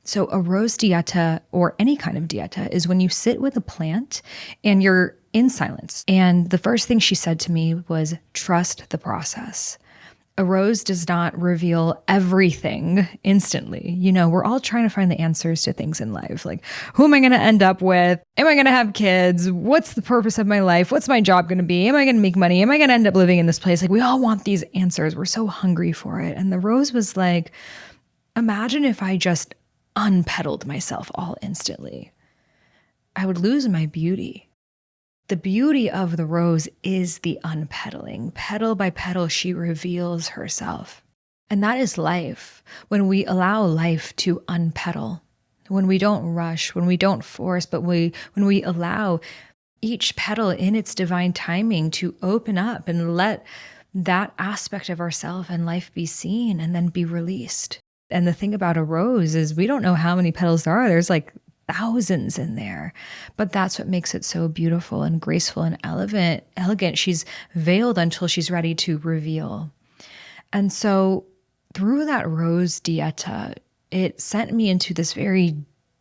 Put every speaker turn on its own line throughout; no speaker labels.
So a rose dieta, or any kind of dieta, is when you sit with a plant and you're in silence. And the first thing she said to me was, trust the process. A rose does not reveal everything instantly. You know, we're all trying to find the answers to things in life. Like, who am I going to end up with? Am I going to have kids? What's the purpose of my life? What's my job going to be? Am I going to make money? Am I going to end up living in this place? Like, we all want these answers. We're so hungry for it. And the rose was like, imagine if I just unpetaled myself all instantly. I would lose my beauty. The beauty of the rose is the unpetaling. Petal by petal, she reveals herself. And that is life. When we allow life to unpetal, when we don't rush, when we don't force, but when we allow each petal in its divine timing to open up and let that aspect of ourself and life be seen and then be released. And the thing about a rose is we don't know how many petals there are. There's like thousands in there, but that's what makes it so beautiful and graceful and elegant. She's veiled until she's ready to reveal. And so through that rose dieta, it sent me into this very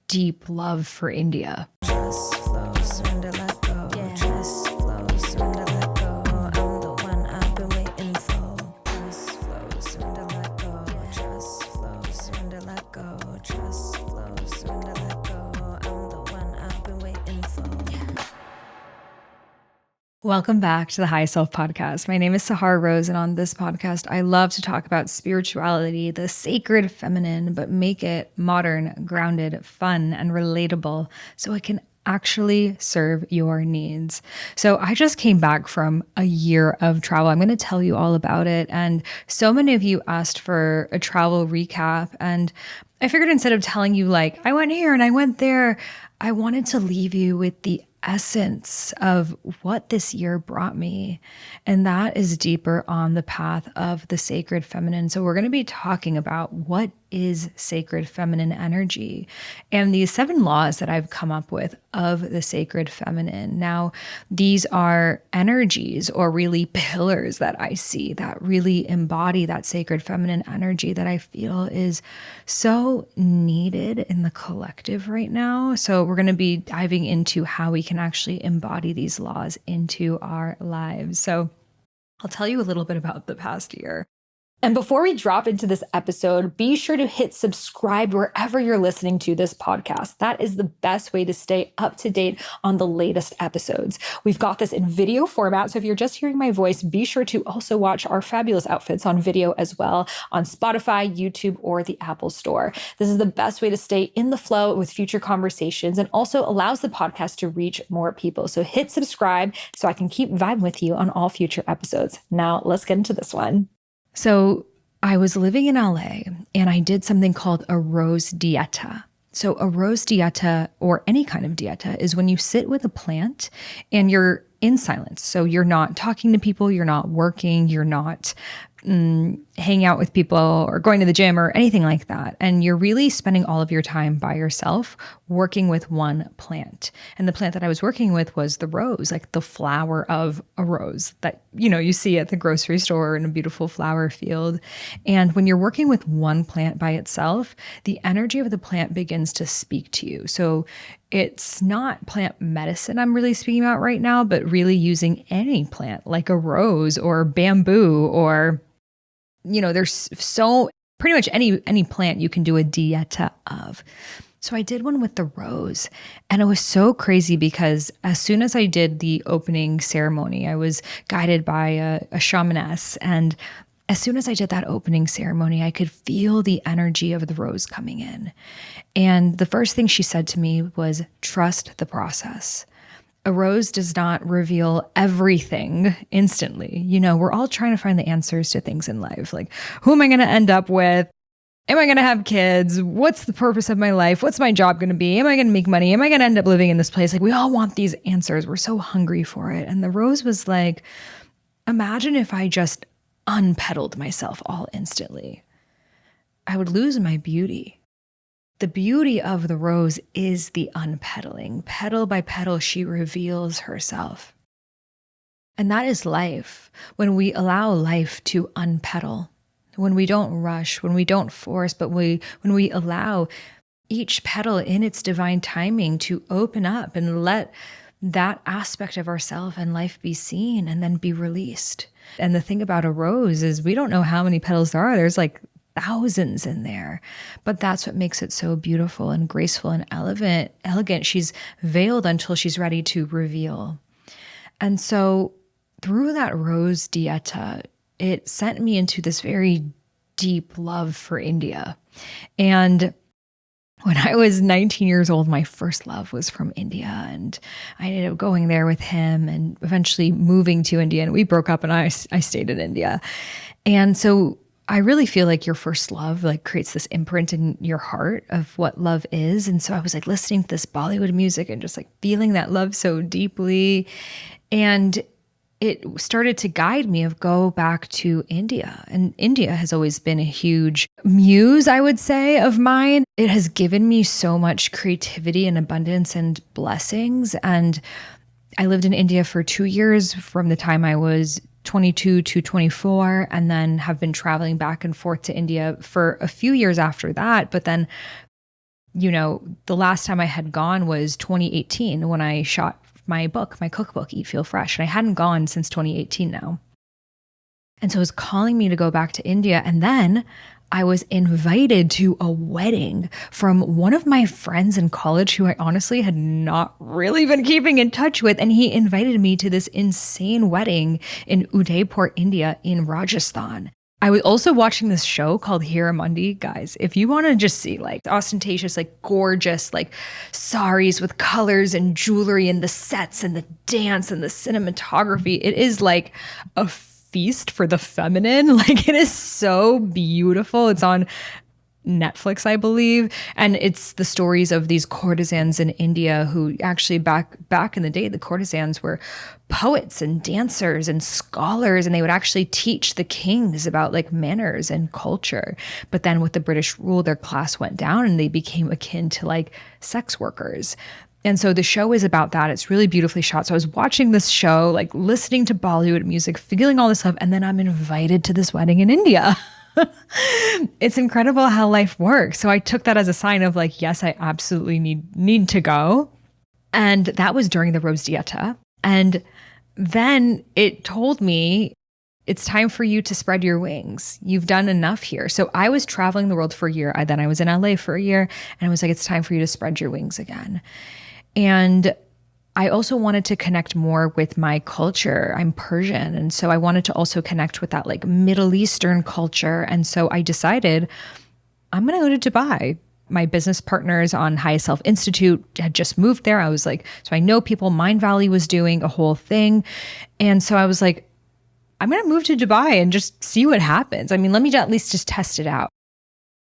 deep love for India.
Just flow, surrender, let go. Just flow, surrender, let go. I'm the one I've been waiting for. Just flow, surrender, let go. Just flow, surrender, let go. Just flow, surrender, let go. I'm the one I've been waiting for.
Welcome back to the High Self Podcast. My name is Sahara Rose, and on this podcast, I love to talk about spirituality, the sacred feminine, but make it modern, grounded, fun, and relatable so it can actually serve your needs. So I just came back from a year of travel. I'm going to tell you all about it. And so many of you asked for a travel recap. And I figured instead of telling you like, I went here and I went there, I wanted to leave you with the essence of what this year brought me. And that is deeper on the path of the sacred feminine. So we're going to be talking about what is sacred feminine energy and these 7 laws that I've come up with of the sacred feminine. Now, these are energies or really pillars that I see that really embody that sacred feminine energy that I feel is so needed in the collective right now. So we're going to be diving into how we can actually embody these laws into our lives. So I'll tell you a little bit about the past year. And before we drop into this episode, be sure to hit subscribe wherever you're listening to this podcast. That is the best way to stay up to date on the latest episodes. We've got this in video format, so if you're just hearing my voice, be sure to also watch our fabulous outfits on video as well on Spotify, YouTube, or the Apple Store. This is the best way to stay in the flow with future conversations and also allows the podcast to reach more people. So hit subscribe so I can keep vibing with you on all future episodes. Now let's get into this one. So I was living in LA and I did something called a rose dieta. So a rose dieta, or any kind of dieta, is when you sit with a plant and you're in silence. So you're not talking to people, you're not working, you're not hanging out with people or going to the gym or anything like that. And you're really spending all of your time by yourself working with one plant. And the plant that I was working with was the rose, like the flower of a rose that, you know, you see at the grocery store in a beautiful flower field. And when you're working with one plant by itself, the energy of the plant begins to speak to you. So it's not plant medicine I'm really speaking about right now, but really using any plant like a rose or bamboo or, you know, there's so pretty much any plant you can do a dieta of. So I did one with the rose, and it was so crazy because as soon as I did the opening ceremony, I was guided by a shamaness, and as soon as I did that opening ceremony, I could feel the energy of the rose coming in. And the first thing she said to me was, trust the process. A rose does not reveal everything instantly. You know, we're all trying to find the answers to things in life. Like, who am I going to end up with? Am I going to have kids? What's the purpose of my life? What's my job going to be? Am I going to make money? Am I going to end up living in this place? Like, we all want these answers. We're so hungry for it. And the rose was like, imagine if I just unpetaled myself all instantly. I would lose my beauty. The beauty of the rose is the unpetaling. Petal by petal, she reveals herself. And that is life. When we allow life to unpetal, when we don't rush, when we don't force, but when we allow each petal in its divine timing to open up and let that aspect of ourselves and life be seen and then be released. And the thing about a rose is we don't know how many petals there are. There's like thousands in there, but that's what makes it so beautiful and graceful and elegant. She's veiled until she's ready to reveal. And so through that rose dieta, it sent me into this very deep love for India. And when I was 19 years old, my first love was from India, and I ended up going there with him and eventually moving to India, and we broke up and I stayed in India. And so I really feel like your first love like creates this imprint in your heart of what love is. And so I was like listening to this Bollywood music and just like feeling that love so deeply. And it started to guide me of go back to India. And India has always been a huge muse, I would say, of mine. It has given me so much creativity and abundance and blessings. And I lived in India for 2 years from the time I was 22 to 24, and then have been traveling back and forth to India for a few years after that. But then, the last time I had gone was 2018 when I shot my cookbook, Eat, Feel Fresh. And I hadn't gone since 2018 now. And so it was calling me to go back to India. And then I was invited to a wedding from one of my friends in college who I honestly had not really been keeping in touch with. And he invited me to this insane wedding in Udaipur, India, in Rajasthan. I was also watching this show called Hiramandi. Guys, if you want to just see like ostentatious, like gorgeous, like saris with colors and jewelry and the sets and the dance and the cinematography, it is like a feast for the feminine. Like it is so beautiful. It's on Netflix, I believe. And it's the stories of these courtesans in India who actually back in the day, the courtesans were poets and dancers and scholars, and they would actually teach the kings about like manners and culture. But then with the British rule, their class went down and they became akin to like sex workers. And so the show is about that. It's really beautifully shot. So I was watching this show, like listening to Bollywood music, feeling all this love, and then I'm invited to this wedding in India. It's incredible how life works. So I took that as a sign of like, yes, I absolutely need to go. And that was during the Rose Dieta. And then it told me, it's time for you to spread your wings. You've done enough here. So I was traveling the world for a year. Then I was in LA for a year, and I was like, it's time for you to spread your wings again. And I also wanted to connect more with my culture. I'm Persian. And so I wanted to also connect with that like Middle Eastern culture. And so I decided I'm going to go to Dubai. My business partners on Highest Self Institute had just moved there. I was like, so I know people, Mind Valley was doing a whole thing. And so I was like, I'm going to move to Dubai and just see what happens. I mean, let me at least just test it out.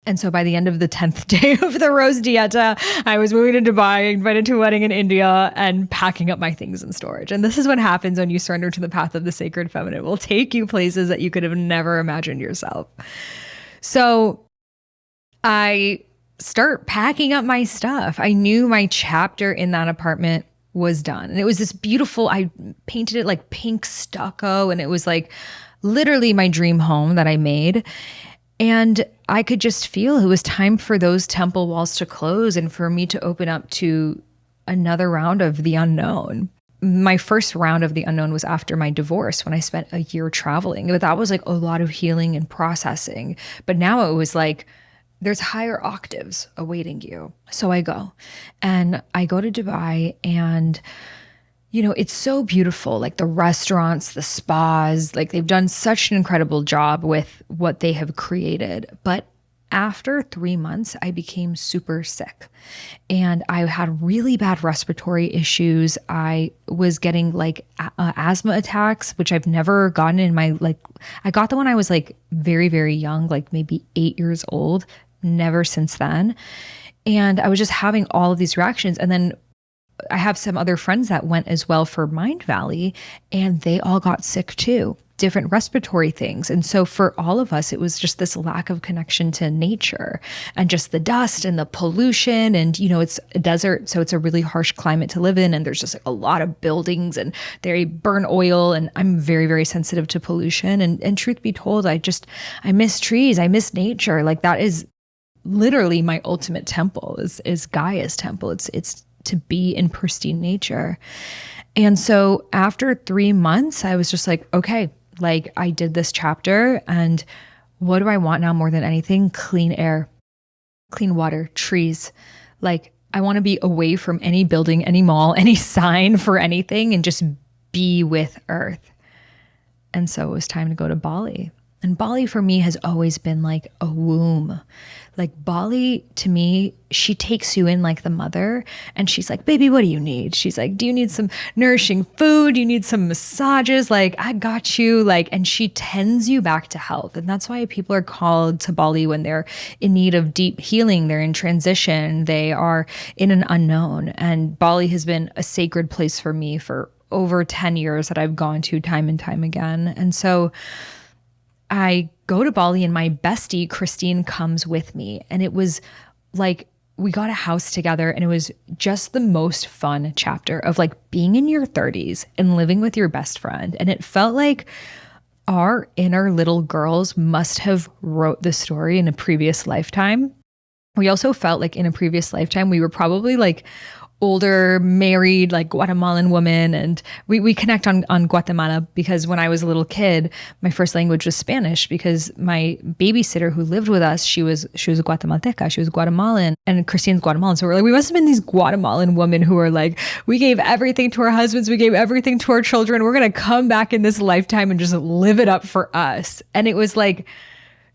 And so by the end of the 10th day of the Rose Dieta, I was moving to Dubai, invited to a wedding in India, and packing up my things in storage. And this is what happens when you surrender to the path of the sacred feminine. It will take you places that you could have never imagined yourself. So I start packing up my stuff. I knew my chapter in that apartment was done. And it was this beautiful, I painted it like pink stucco, and it was like literally my dream home that I made. And I could just feel it was time for those temple walls to close and for me to open up to another round of the unknown. My first round of the unknown was after my divorce when I spent a year traveling. But that was like a lot of healing and processing. But now it was like, there's higher octaves awaiting you. So I go to Dubai, and it's so beautiful, like the restaurants, the spas, like they've done such an incredible job with what they have created. But after 3 months, I became super sick and I had really bad respiratory issues. I was getting like asthma attacks, which I've never gotten in my, I got them when I was like very, very young, like maybe 8 years old, never since then. And I was just having all of these reactions. And then I have some other friends that went as well for Mind Valley, and they all got sick too, different respiratory things. And so for all of us, it was just this lack of connection to nature and just the dust and the pollution. And, it's a desert, so it's a really harsh climate to live in. And there's just like a lot of buildings and they burn oil. And I'm very, very sensitive to pollution. And truth be told, I miss trees. I miss nature. Like that is literally my ultimate temple is Gaia's temple. It's to be in pristine nature. And so after 3 months, I was just like, okay, like I did this chapter, and what do I want now more than anything? Clean air, clean water, trees. Like I want to be away from any building, any mall, any sign for anything, and just be with earth. And so it was time to go to Bali. And Bali for me has always been like a womb. Like Bali to me, she takes you in like the mother, and she's like, baby, what do you need? She's like, do you need some nourishing food? Do you need some massages? Like, I got you. Like, and she tends you back to health. And that's why people are called to Bali when they're in need of deep healing. They're in transition. They are in an unknown. And Bali has been a sacred place for me for over 10 years that I've gone to time and time again. And so I go to Bali, and my bestie, Christine, comes with me. And it was like, we got a house together, and it was just the most fun chapter of like being in your 30s and living with your best friend. And it felt like our inner little girls must have wrote the story in a previous lifetime. We also felt like in a previous lifetime, we were probably like older, married, like Guatemalan woman. And we connect on Guatemala because when I was a little kid, my first language was Spanish because my babysitter who lived with us, she was a Guatemalteca, she was Guatemalan, and Christine's Guatemalan. So we're like, we must have been these Guatemalan women who are like, we gave everything to our husbands, we gave everything to our children. We're going to come back in this lifetime and just live it up for us. And it was like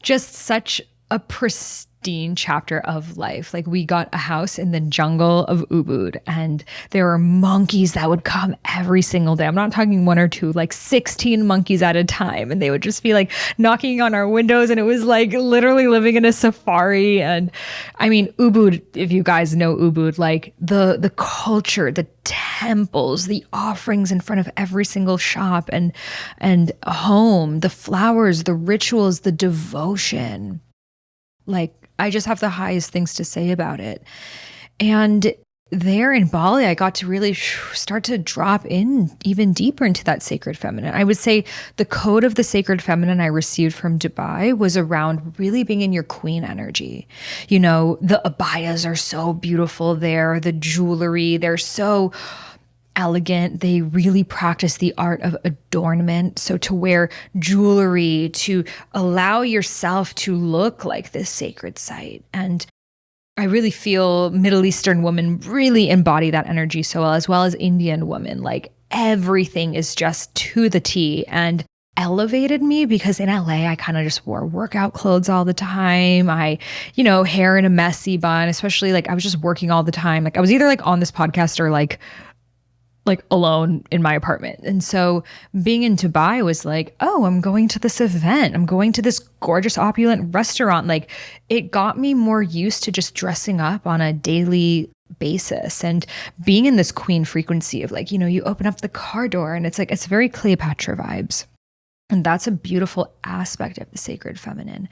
just such a pristine chapter of life. Like we got a house in the jungle of Ubud, and there were monkeys that would come every single day. I'm not talking one or two, like 16 monkeys at a time. And they would just be like knocking on our windows. And it was like literally living in a safari. And I mean, Ubud, if you guys know Ubud, like the culture, the temples, the offerings in front of every single shop and home, the flowers, the rituals, the devotion. Like I just have the highest things to say about it. And there in Bali, I got to really start to drop in even deeper into that sacred feminine. I would say the code of the sacred feminine I received from Dubai was around really being in your queen energy. You know, the abayas are so beautiful there, the jewelry, they're so elegant. They really practice the art of adornment. So to wear jewelry, to allow yourself to look like this sacred site. And I really feel Middle Eastern women really embody that energy so well as Indian women. Like everything is just to the T, and elevated me because in LA, I kind of just wore workout clothes all the time. I, hair in a messy bun, especially like I was just working all the time. Like I was either like on this podcast or like alone in my apartment. And so being in Dubai was like, oh, I'm going to this event. I'm going to this gorgeous opulent restaurant. Like it got me more used to just dressing up on a daily basis and being in this queen frequency of like, you open up the car door and it's like, it's very Cleopatra vibes. And that's a beautiful aspect of the sacred feminine.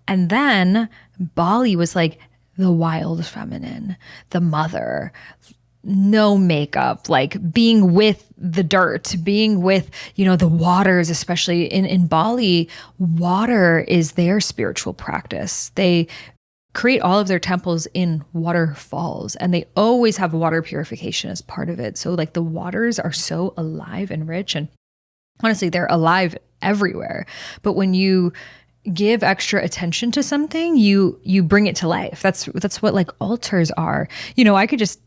And then Bali was like the wild feminine, the mother, no makeup, like being with the dirt, being with, the waters, especially in Bali, water is their spiritual practice. They create all of their temples in waterfalls, and they always have water purification as part of it. So like the waters are so alive and rich, and honestly, they're alive everywhere. But when you give extra attention to something, you bring it to life. That's what like altars are. I could just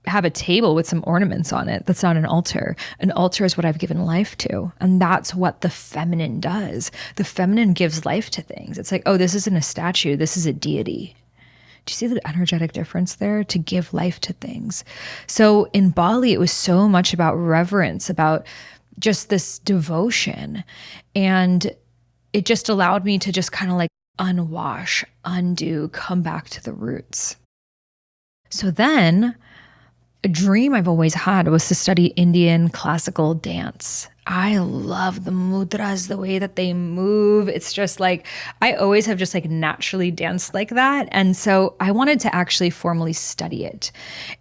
have a table with some ornaments on it. That's not an altar. An altar is what I've given life to. And that's what the feminine does. The feminine gives life to things. It's like, oh, this isn't a statue. This is a deity. Do you see the energetic difference there? To give life to things. So in Bali, it was so much about reverence, about just this devotion. And it just allowed me to just kind of like unwash, undo, come back to the roots. So then a dream I've always had was to study Indian classical dance. I love the mudras, the way that they move. It's just like, I always have just like naturally danced like that. And so I wanted to actually formally study it.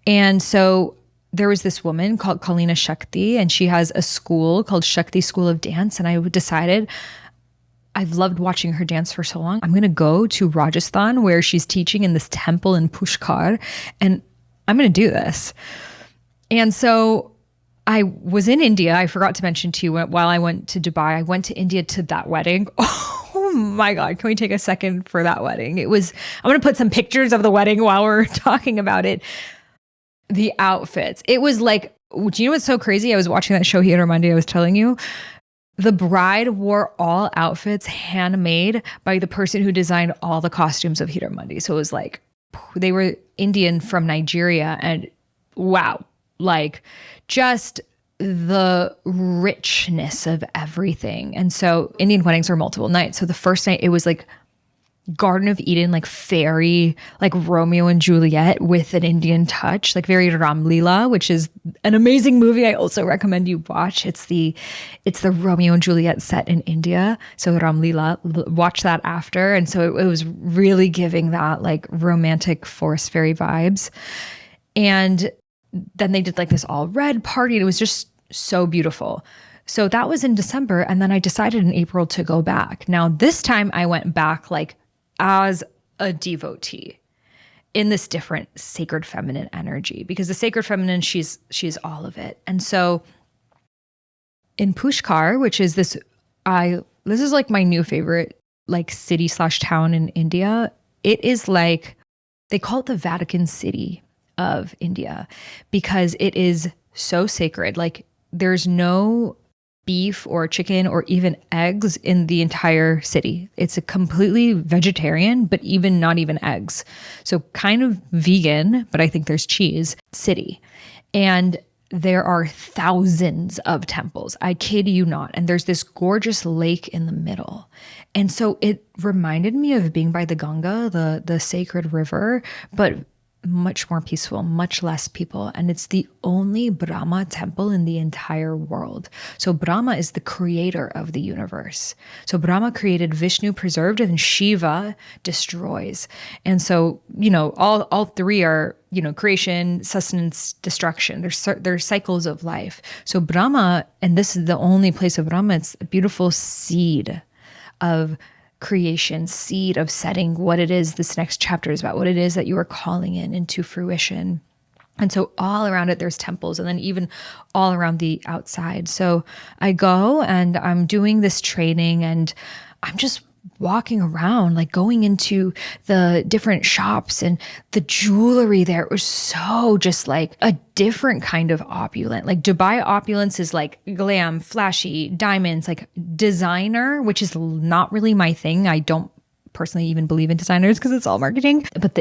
And so there was this woman called Kalina Shakti, and she has a school called Shakti School of Dance. And I decided I've loved watching her dance for so long. I'm going to go to Rajasthan where she's teaching in this temple in Pushkar, and I'm going to do this. And so I was in India. I forgot to mention to you while I went to Dubai, I went to India to that wedding. Oh my God. Can we take a second for that wedding? I'm going to put some pictures of the wedding while we're talking about it. The outfits. It was like, do you know what's so crazy? I was watching that show here on Monday I was telling you. The bride wore all outfits handmade by the person who designed all the costumes of Hira Mundi. So it was like, they were Indian from Nigeria, and wow, like just the richness of everything. And so Indian weddings are multiple nights. So the first night it was like Garden of Eden, like fairy, like Romeo and Juliet with an Indian touch, like very Ram Leela, which is an amazing movie. I also recommend you watch. It's the Romeo and Juliet set in India. So Ram Leela, watch that after. And so it was really giving that like romantic forest fairy vibes. And then they did like this all red party, and it was just so beautiful. So that was in December. And then I decided in April to go back. Now this time I went back like as a devotee in this different sacred feminine energy, because the sacred feminine, she's all of it. And so in Pushkar, which is this is like my new favorite like city / town in India. It is like, they call it the Vatican City of India because it is so sacred. Like there's no beef or chicken or even eggs in the entire city. It's a completely vegetarian, but not even eggs. So kind of vegan, but I think there's cheese city. And there are thousands of temples. I kid you not. And there's this gorgeous lake in the middle. And so it reminded me of being by the Ganga, the sacred river, but much more peaceful, much less people. And it's the only Brahma temple in the entire world. So Brahma is the creator of the universe. So Brahma created, Vishnu preserved, and Shiva destroys. And so, all three are, creation, sustenance, destruction. There's cycles of life. So Brahma, and this is the only place of Brahma, it's a beautiful seed of creation, seed of setting what it is this next chapter is about, what it is that you are calling into fruition. And so all around it, there's temples, and then even all around the outside. So I go and I'm doing this training, and I'm just walking around, like going into the different shops, and the jewelry there, it was so just like a different kind of opulent. Like Dubai opulence is like glam, flashy, diamonds, like designer, which is not really my thing. I don't personally even believe in designers because it's all marketing. But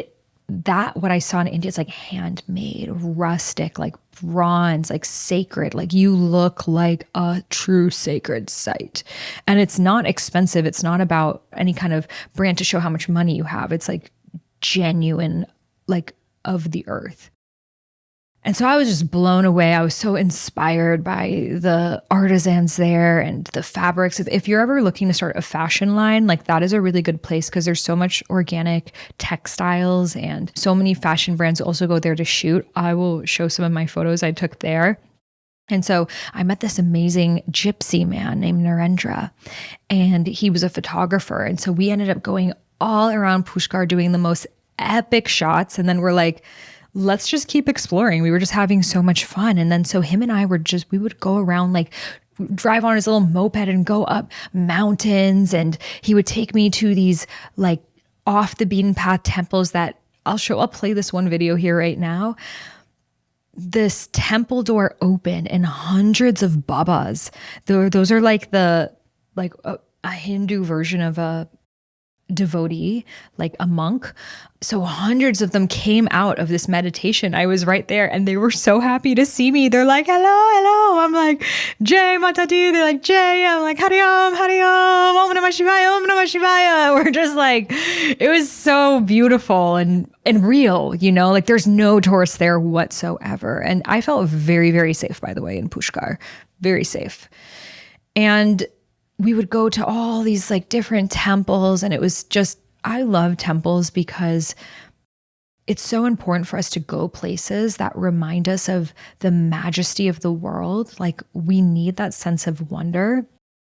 what I saw in India is like handmade, rustic, like bronze, like sacred, like you look like a true sacred site. And it's not expensive. It's not about any kind of brand to show how much money you have. It's like genuine, like of the earth. And so I was just blown away. I was so inspired by the artisans there and the fabrics. If you're ever looking to start a fashion line, like that is a really good place because there's so much organic textiles, and so many fashion brands also go there to shoot. I will show some of my photos I took there. And so I met this amazing gypsy man named Narendra, and he was a photographer. And so we ended up going all around Pushkar doing the most epic shots. And then we're like, let's just keep exploring. We were just having so much fun. And then so him and I we would go around, like drive on his little moped and go up mountains. And he would take me to these like off the beaten path temples that I'll play this one video here right now. This temple door open and hundreds of babas. Those are like a Hindu version of a devotee, like a monk. So hundreds of them came out of this meditation. I was right there, and they were so happy to see me. They're like, hello. I'm like, Jai Mata Di. They're like, Jai. I'm like, Hari Om, Om Namah Shivaya, Om Namah Shivaya. We're just like, it was so beautiful and real, like there's no tourists there whatsoever. And I felt very, very safe, by the way, in Pushkar, very safe. And we would go to all these like different temples, and it was just, I love temples because it's so important for us to go places that remind us of the majesty of the world. Like we need that sense of wonder.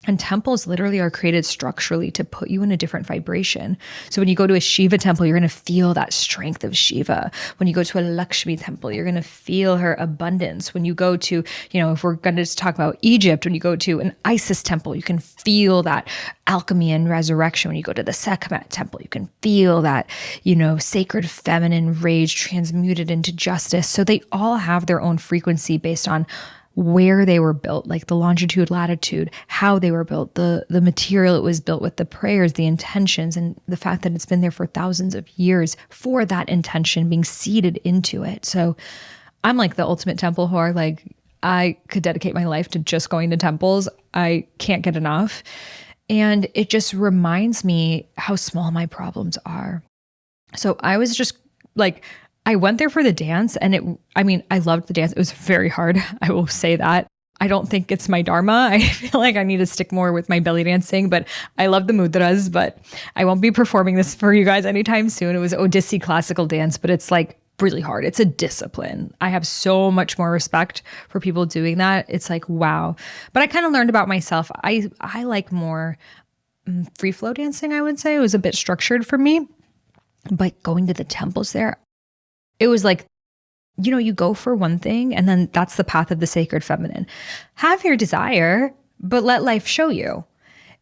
And temples literally are created structurally to put you in a different vibration. So when you go to a Shiva temple, you're going to feel that strength of Shiva. When you go to a Lakshmi temple, you're going to feel her abundance. When you go to, if we're going to talk about Egypt, when you go to an Isis temple, you can feel that alchemy and resurrection. When you go to the Sekhmet temple, you can feel that, sacred feminine rage transmuted into justice. So they all have their own frequency based on where they were built, like the longitude, latitude, how they were built, the material it was built with, the prayers, the intentions, and the fact that it's been there for thousands of years for that intention being seeded into it. So I'm like the ultimate temple whore. Like I could dedicate my life to just going to temples. I can't get enough. And it just reminds me how small my problems are. So I was just like, I went there for the dance and I loved the dance. It was very hard. I will say that. I don't think it's my Dharma. I feel like I need to stick more with my belly dancing, but I love the mudras, but I won't be performing this for you guys anytime soon. It was Odissi classical dance, but it's like really hard. It's a discipline. I have so much more respect for people doing that. It's like, wow. But I kind of learned about myself. I like more free flow dancing, I would say. It was a bit structured for me, but going to the temples there, it was like, you go for one thing and then that's the path of the sacred feminine. Have your desire, but let life show you.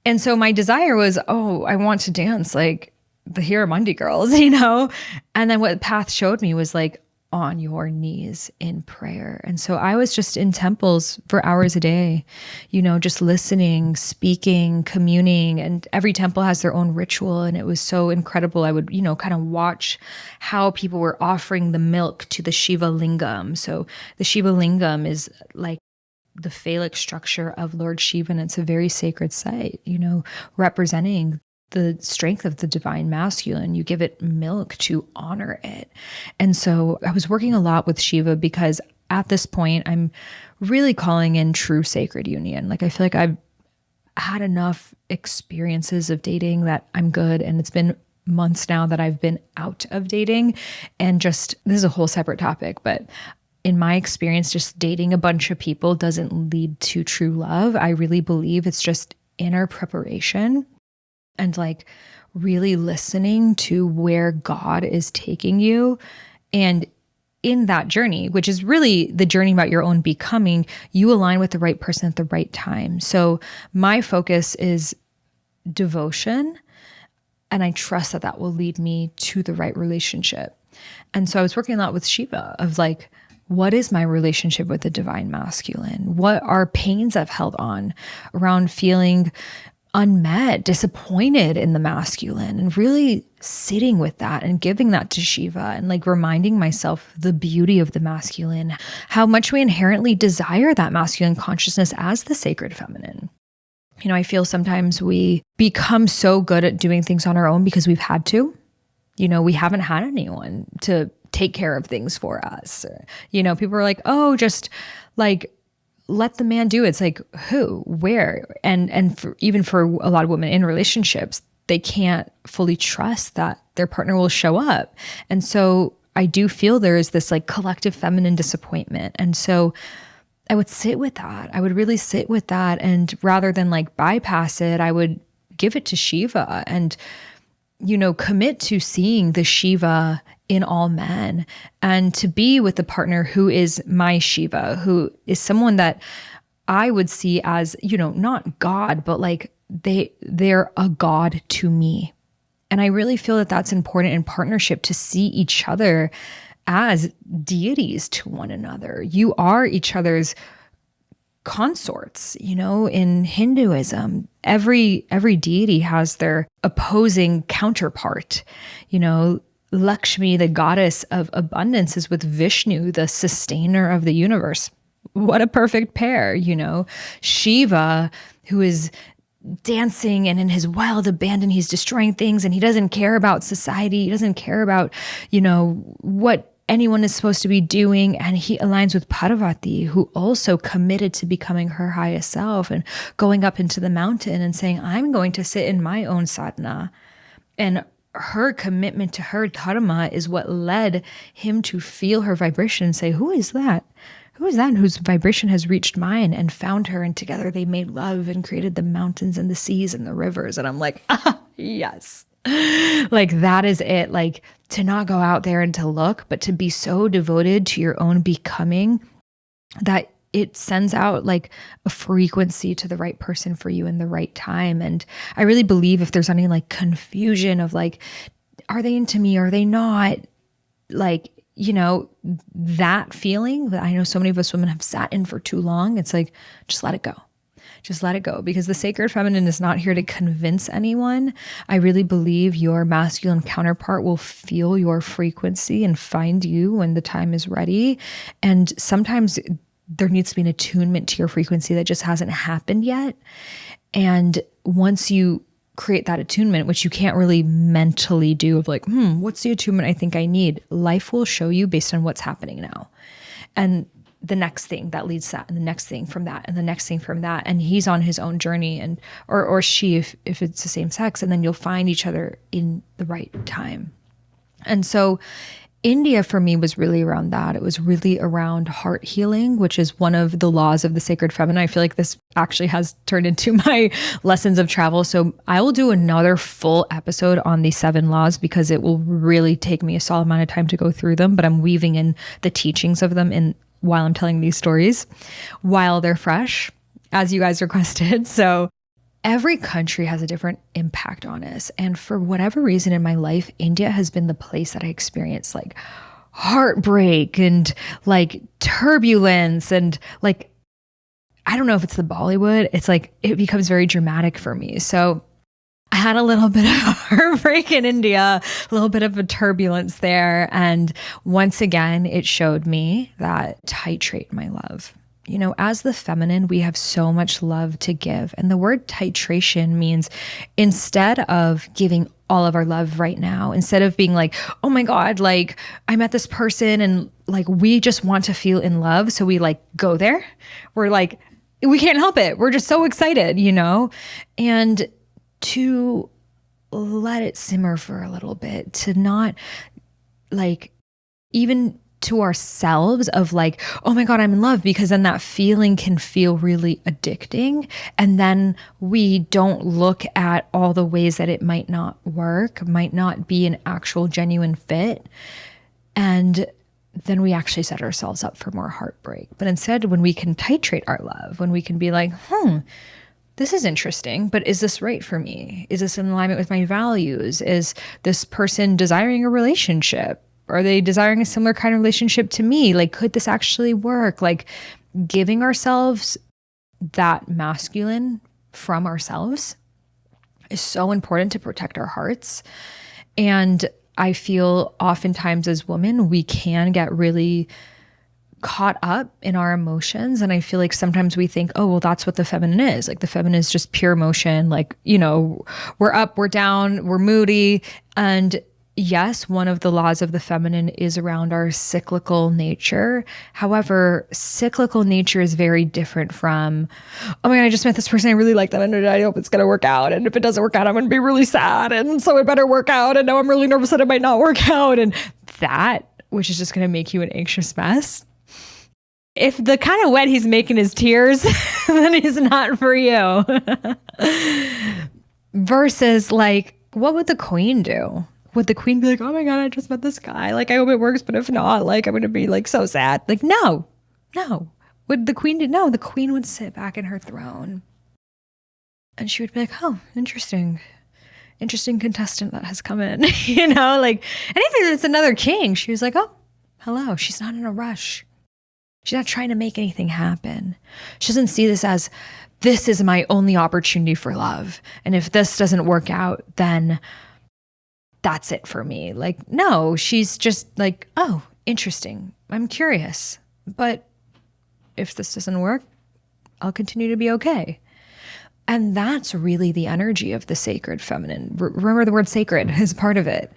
And so my desire was, I want to dance like the Hiramundi girls, And then what path showed me was like on your knees in prayer. And so I was just in temples for hours a day, just listening, speaking, communing, and every temple has their own ritual. And it was so incredible. I would, kind of watch how people were offering the milk to the Shiva Lingam. So the Shiva Lingam is like the phallic structure of Lord Shiva, and it's a very sacred site, representing the strength of the divine masculine. You give it milk to honor it. And so I was working a lot with Shiva because at this point, I'm really calling in true sacred union. Like I feel like I've had enough experiences of dating that I'm good. And it's been months now that I've been out of dating. And just, this is a whole separate topic, but in my experience, just dating a bunch of people doesn't lead to true love. I really believe it's just inner preparation. And like really listening to where God is taking you. And in that journey, which is really the journey about your own becoming, you align with the right person at the right time. So my focus is devotion. And I trust that that will lead me to the right relationship. And so I was working a lot with Shiva of like, what is my relationship with the divine masculine? What are pains I've held on around feeling unmet, disappointed in the masculine, and really sitting with that and giving that to Shiva and like reminding myself the beauty of the masculine, how much we inherently desire that masculine consciousness as the sacred feminine. I feel sometimes we become so good at doing things on our own because we've had to. We haven't had anyone to take care of things for us. Or, people are like, just like, let the man do it. It's like, who, where? And even for a lot of women in relationships, they can't fully trust that their partner will show up. And so I do feel there is this like collective feminine disappointment. And so I would sit with that. I would really sit with that. And rather than like bypass it, I would give it to Shiva and, commit to seeing the Shiva in all men and to be with a partner who is my Shiva, who is someone that I would see as, not God, but like they're a God to me. And I really feel that that's important in partnership, to see each other as deities to one another. You are each other's consorts, in Hinduism. Every deity has their opposing counterpart. Lakshmi, the goddess of abundance, is with Vishnu, the sustainer of the universe. What a perfect pair, Shiva, who is dancing and in his wild abandon, he's destroying things and he doesn't care about society. He doesn't care about, what anyone is supposed to be doing. And he aligns with Parvati, who also committed to becoming her highest self and going up into the mountain and saying, I'm going to sit in my own sadhana. And her commitment to her dharma is what led him to feel her vibration and say, who is that? who is that whose vibration has reached mine, and found her, and together they made love and created the mountains and the seas and the rivers. And I'm like, ah, yes. Like that is it. Like to not go out there and to look, but to be so devoted to your own becoming that it sends out like a frequency to the right person for you in the right time. And I really believe if there's any like confusion of like, are they into me? Are they not? Like, you know, that feeling that I know so many of us women have sat in for too long. It's like, just let it go. Just let it go, because the sacred feminine is not here to convince anyone. I really believe your masculine counterpart will feel your frequency and find you when the time is ready. And sometimes there needs to be an attunement to your frequency that just hasn't happened yet. And once you create that attunement, which you can't really mentally do of like, what's the attunement I think I need? Life will show you based on what's happening now. And the next thing that leads to that, and the next thing from that, and the next thing from that. And he's on his own journey, and or she, if it's the same sex, and then you'll find each other in the right time. And so India for me was really around that. It was really around heart healing, which is one of the laws of the sacred feminine. I feel like this actually has turned into my lessons of travel. So I will do another full episode on the 7 laws, because it will really take me a solid amount of time to go through them, but I'm weaving in the teachings of them in while I'm telling these stories, while they're fresh, as you guys requested. So every country has a different impact on us. And for whatever reason in my life, India has been the place that I experienced like heartbreak and like turbulence. And like, I don't know if it's the Bollywood, it's like, it becomes very dramatic for me. So I had a little bit of heartbreak in India, a little bit of a turbulence there. And once again, it showed me that titrate my love. You know, as the feminine, we have so much love to give. And the word titration means instead of giving all of our love right now, instead of being like, oh my God, like I met this person and like we just want to feel in love. So we like go there. We're like, we can't help it. We're just so excited, you know? And to let it simmer for a little bit, to not like even to ourselves of like, oh my God, I'm in love, because then that feeling can feel really addicting. And then we don't look at all the ways that it might not work, might not be an actual genuine fit. And then we actually set ourselves up for more heartbreak. But instead, when we can titrate our love, when we can be like, this is interesting, but is this right for me? Is this in alignment with my values? Is this person desiring a relationship? Are they desiring a similar kind of relationship to me? Like, could this actually work? Like giving ourselves that masculine from ourselves is so important to protect our hearts. And I feel oftentimes as women, we can get really caught up in our emotions. And I feel like sometimes we think, oh, well, that's what the feminine is. Like the feminine is just pure emotion. Like, you know, we're up, we're down, we're moody. And yes, one of the laws of the feminine is around our cyclical nature. However, cyclical nature is very different from, oh my God, I just met this person, I really like them, and I hope it's going to work out. And if it doesn't work out, I'm going to be really sad. And so it better work out. And now I'm really nervous that it might not work out. And that, which is just going to make you an anxious mess. If the kind of wet he's making is tears, then he's not for you. Versus like, what would the queen do? Would the queen be like, oh my God, I just met this guy. Like, I hope it works, but if not, like, I'm going to be like so sad. Like, no. Would the queen do? No, the queen would sit back in her throne and she would be like, oh, interesting contestant that has come in, you know, like anything that's another king. She was like, oh, hello. She's not in a rush. She's not trying to make anything happen. She doesn't see this as, this is my only opportunity for love. And if this doesn't work out, then that's it for me. Like, no, she's just like, oh, interesting. I'm curious. But if this doesn't work, I'll continue to be okay. And that's really the energy of the sacred feminine. Remember, the word sacred is part of it.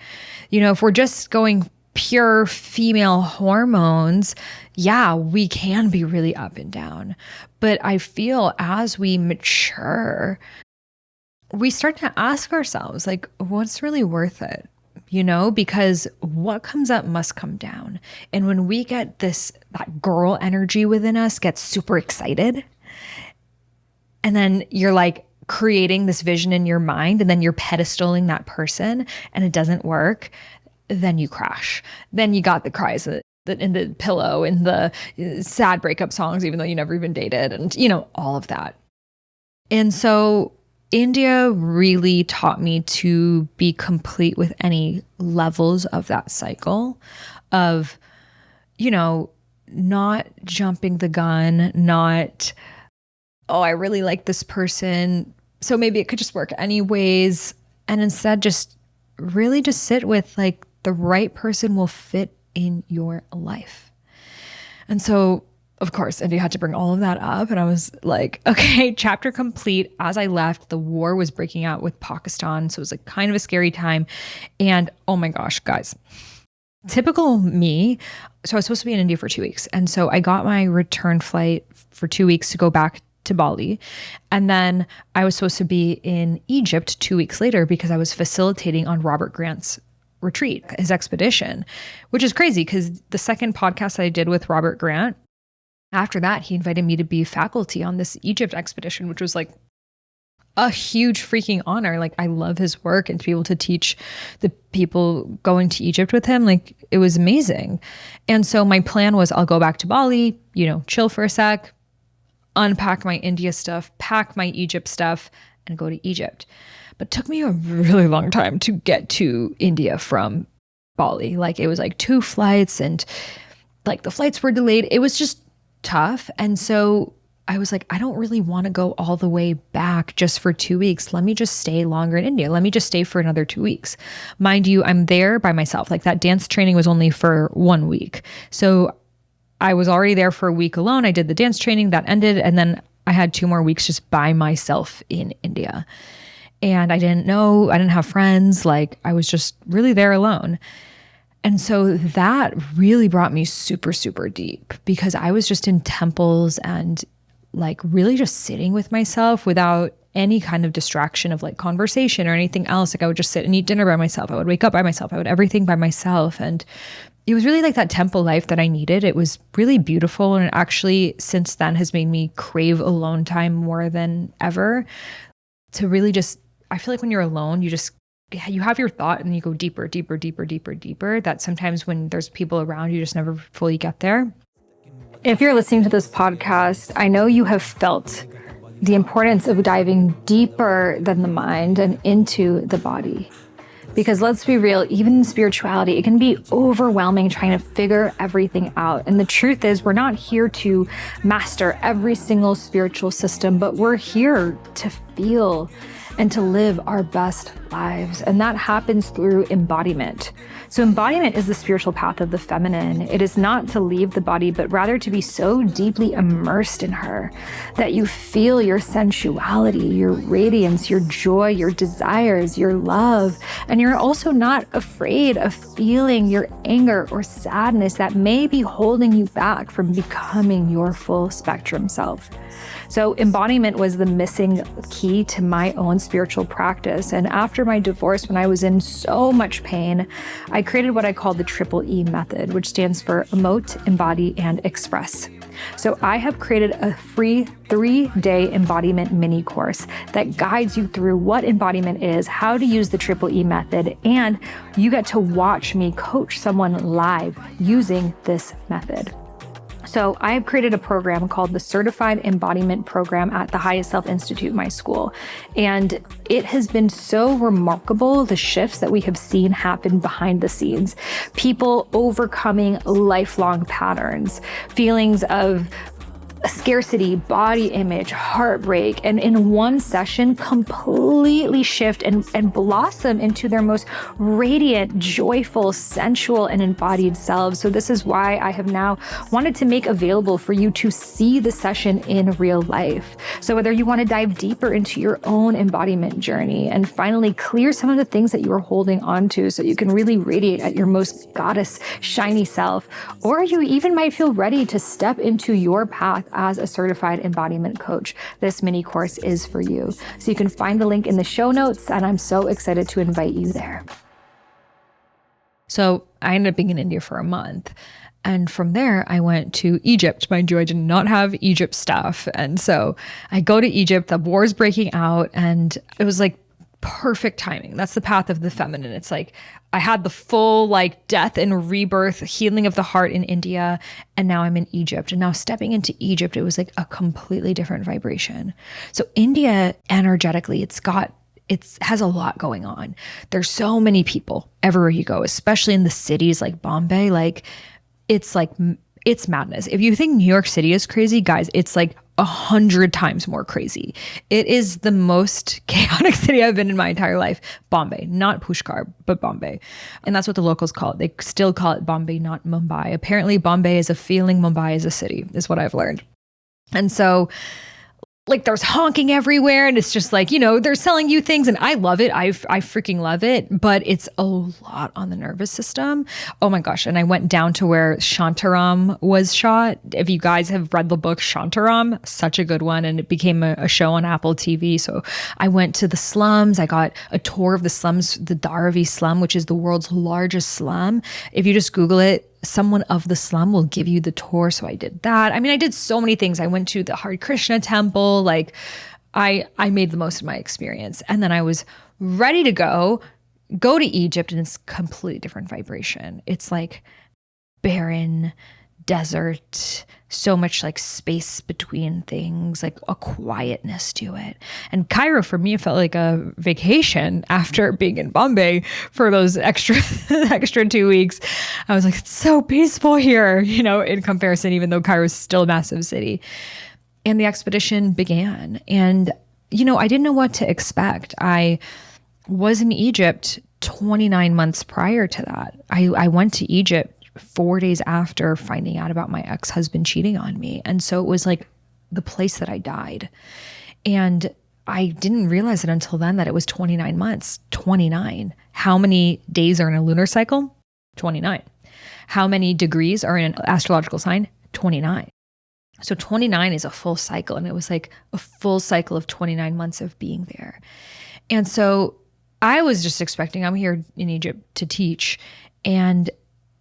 You know, if we're just going pure female hormones, yeah, we can be really up and down. But I feel as we mature, we start to ask ourselves, like, what's really worth it? because what comes up must come down. And when we get that girl energy within us gets super excited, and then you're like creating this vision in your mind, and then you're pedestaling that person and it doesn't work, then you crash. Then you got the cries in the pillow and the sad breakup songs, even though you never even dated, and all of that. And so India really taught me to be complete with any levels of that cycle of, not jumping the gun, not, oh, I really like this person, so maybe it could just work anyways. And instead just really just sit with like the right person will fit in your life. And so, of course, India had to bring all of that up. And I was like, okay, chapter complete. As I left, the war was breaking out with Pakistan. So it was like kind of a scary time. And oh my gosh, guys, typical me. So I was supposed to be in India for 2 weeks. And so I got my return flight for 2 weeks to go back to Bali. And then I was supposed to be in Egypt 2 weeks later because I was facilitating on Robert Grant's retreat, his expedition, which is crazy because the second podcast that I did with Robert Grant, after that, he invited me to be faculty on this Egypt expedition, which was like a huge freaking honor. Like, I love his work, and to be able to teach the people going to Egypt with him, like, it was amazing. And so my plan was I'll go back to Bali, chill for a sec, unpack my India stuff, pack my Egypt stuff, and go to Egypt. But it took me a really long time to get to India from Bali. Like, it was like 2 flights, and like the flights were delayed. It was just tough. And so I was like, I don't really want to go all the way back just for 2 weeks. Let me just stay longer in India. Let me just stay for another 2 weeks. Mind you, I'm there by myself. Like, that dance training was only for 1 week. So I was already there for a week alone. I did the dance training, that ended. And then I had 2 more weeks just by myself in India. And I didn't have friends. Like, I was just really there alone. And so that really brought me super, super deep, because I was just in temples and like really just sitting with myself without any kind of distraction of like conversation or anything else. Like, I would just sit and eat dinner by myself. I would wake up by myself. I would everything by myself. And it was really like that temple life that I needed. It was really beautiful. And it actually, since then, has made me crave alone time more than ever, to really just, I feel like when you're alone, you have your thought and you go deeper, deeper, deeper, deeper, deeper, that sometimes when there's people around, you just never fully get there. If you're listening to this podcast, I know you have felt the importance of diving deeper than the mind and into the body. Because let's be real, even in spirituality, it can be overwhelming trying to figure everything out. And the truth is, we're not here to master every single spiritual system, but we're here to feel and to live our best lives. And that happens through embodiment. So embodiment is the spiritual path of the feminine. It is not to leave the body, but rather to be so deeply immersed in her that you feel your sensuality, your radiance, your joy, your desires, your love. And you're also not afraid of feeling your anger or sadness that may be holding you back from becoming your full spectrum self. So embodiment was the missing key to my own spiritual practice. And after my divorce, when I was in so much pain, I created what I call the Triple E method, which stands for emote, embody, and express. So I have created a free 3-day embodiment mini course that guides you through what embodiment is, how to use the Triple E method, and you get to watch me coach someone live using this method. So I have created a program called the Certified Embodiment Program at the Highest Self Institute, my school. And it has been so remarkable, the shifts that we have seen happen behind the scenes. People overcoming lifelong patterns, feelings of scarcity, body image, heartbreak, and in one session completely shift and blossom into their most radiant, joyful, sensual, and embodied selves. So this is why I have now wanted to make available for you to see the session in real life. So whether you want to dive deeper into your own embodiment journey and finally clear some of the things that you are holding on to so you can really radiate at your most goddess, shiny self, or you even might feel ready to step into your path as a certified embodiment coach, this mini course is for you. So you can find the link in the show notes, and I'm so excited to invite you there. So I ended up being in India for a month. And from there, I went to Egypt. Mind you, I did not have Egypt stuff. And so I go to Egypt, the war's breaking out, and it was like perfect timing. That's the path of the feminine. It's like I had the full like death and rebirth, healing of the heart in India, and now I'm in Egypt. And now stepping into Egypt, it was like a completely different vibration. So India, energetically, it has a lot going on. There's so many people everywhere you go, especially in the cities like Bombay. Like it's madness. If you think New York City is crazy, guys, it's like 100 times more crazy. It is the most chaotic city I've been in my entire life. Bombay, not Pushkar, but Bombay. And that's what the locals call it. They still call it Bombay, not Mumbai. Apparently Bombay is a feeling, Mumbai is a city, is what I've learned. And so like there's honking everywhere and it's just like, they're selling you things and I love it. I freaking love it, but it's a lot on the nervous system. Oh my gosh. And I went down to where Shantaram was shot. If you guys have read the book Shantaram, such a good one. And it became a show on Apple TV. So I went to the slums. I got a tour of the slums, the Dharavi slum, which is the world's largest slum. If you just Google it, someone of the slum will give you the tour. So I did that. I mean, I did so many things. I went to the Hare Krishna temple. Like I made the most of my experience. And then I was ready to go to Egypt, and it's completely different vibration. It's like barren desert, so much like space between things, like a quietness to it. And Cairo for me, it felt like a vacation after being in Bombay for those extra 2 weeks. I was like, it's so peaceful here, in comparison, even though Cairo is still a massive city. And the expedition began. And, I didn't know what to expect. I was in Egypt 29 months prior to that. I went to Egypt 4 days after finding out about my ex-husband cheating on me. And so it was like the place that I died. And I didn't realize it until then that it was 29 months. 29. How many days are in a lunar cycle? 29. How many degrees are in an astrological sign? 29. So 29 is a full cycle. And it was like a full cycle of 29 months of being there. And so I was just expecting, I'm here in Egypt to teach. And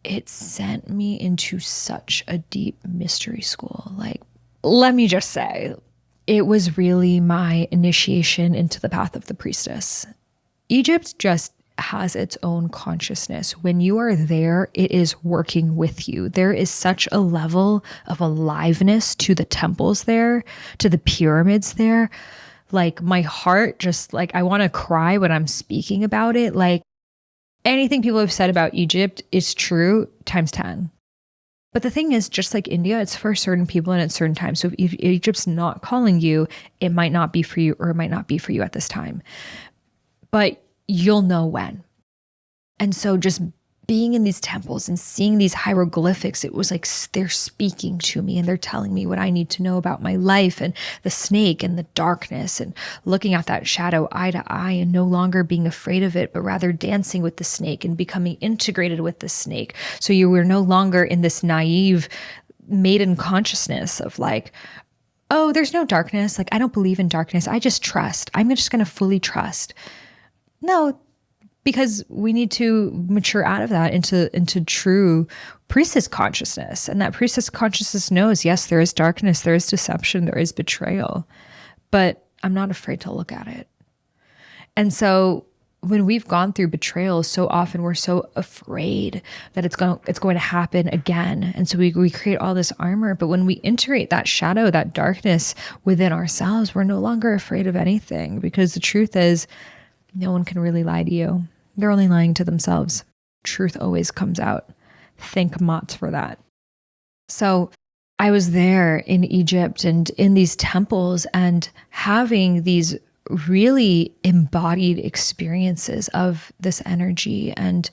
it sent me into such a deep mystery school. Like, let me just say, it was really my initiation into the path of the priestess. Egypt just has its own consciousness. When you are there, it is working with you. There is such a level of aliveness to the temples there, to the pyramids there. Like my heart just like, I want to cry when I'm speaking about it. Like, anything people have said about Egypt is true times 10. But the thing is, just like India, it's for certain people and at certain times. So if Egypt's not calling you, it might not be for you, or it might not be for you at this time. But you'll know when. And so just being in these temples and seeing these hieroglyphics, it was like they're speaking to me and they're telling me what I need to know about my life and the snake and the darkness, and looking at that shadow eye to eye and no longer being afraid of it, but rather dancing with the snake and becoming integrated with the snake. So you were no longer in this naive maiden consciousness of like, oh, there's no darkness. Like, I don't believe in darkness. I just trust. I'm just going to fully trust. No, because we need to mature out of that into true priestess consciousness. And that priestess consciousness knows, yes, there is darkness, there is deception, there is betrayal, but I'm not afraid to look at it. And so when we've gone through betrayal, so often we're so afraid that it's going to happen again. And so we create all this armor. But when we integrate that shadow, that darkness within ourselves, we're no longer afraid of anything, because the truth is, no one can really lie to you. They're only lying to themselves. Truth always comes out. Thank Mott for that. So I was there in Egypt and in these temples and having these really embodied experiences of this energy. And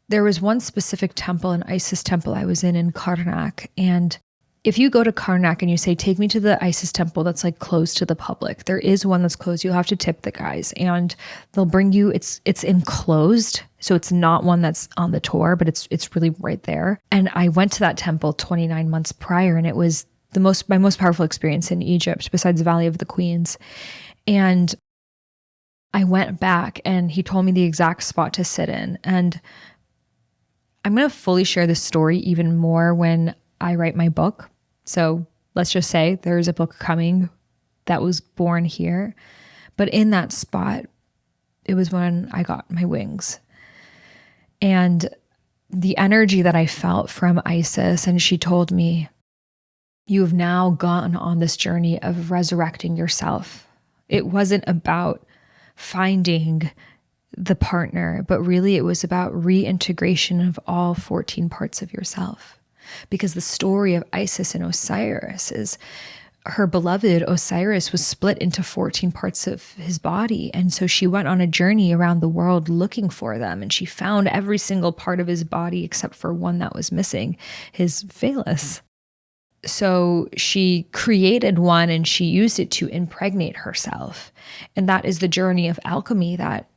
there was one specific temple, an Isis temple I was in Karnak. And if you go to Karnak and you say, take me to the Isis temple that's like closed to the public, there is one that's closed. You'll have to tip the guys and they'll bring you, it's enclosed. So it's not one that's on the tour, but it's really right there. And I went to that temple 29 months prior, and it was my most powerful experience in Egypt besides the Valley of the Queens. And I went back and he told me the exact spot to sit in. And I'm going to fully share this story even more when I write my book. So let's just say there's a book coming that was born here. But in that spot, it was when I got my wings. And the energy that I felt from Isis, and she told me, you have now gone on this journey of resurrecting yourself. It wasn't about finding the partner, but really it was about reintegration of all 14 parts of yourself. Because the story of Isis and Osiris is her beloved Osiris was split into 14 parts of his body. And so she went on a journey around the world looking for them. And she found every single part of his body except for one that was missing, his phallus. So she created one and she used it to impregnate herself. And that is the journey of alchemy, that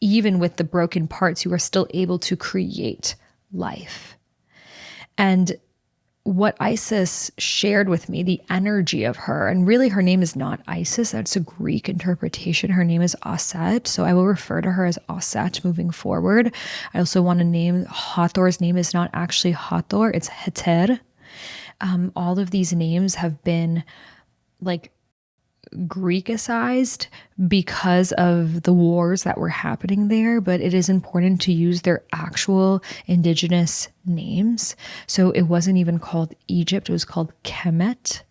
even with the broken parts, you are still able to create life. And what Isis shared with me, the energy of her, and really her name is not Isis, that's a Greek interpretation. Her name is Aset. So I will refer to her as Aset moving forward. I also want to name Hathor's name is not actually Hathor, it's Heter. All of these names have been like Greekicized because of the wars that were happening there, but it is important to use their actual indigenous names. So it wasn't even called Egypt, it was called Kemet,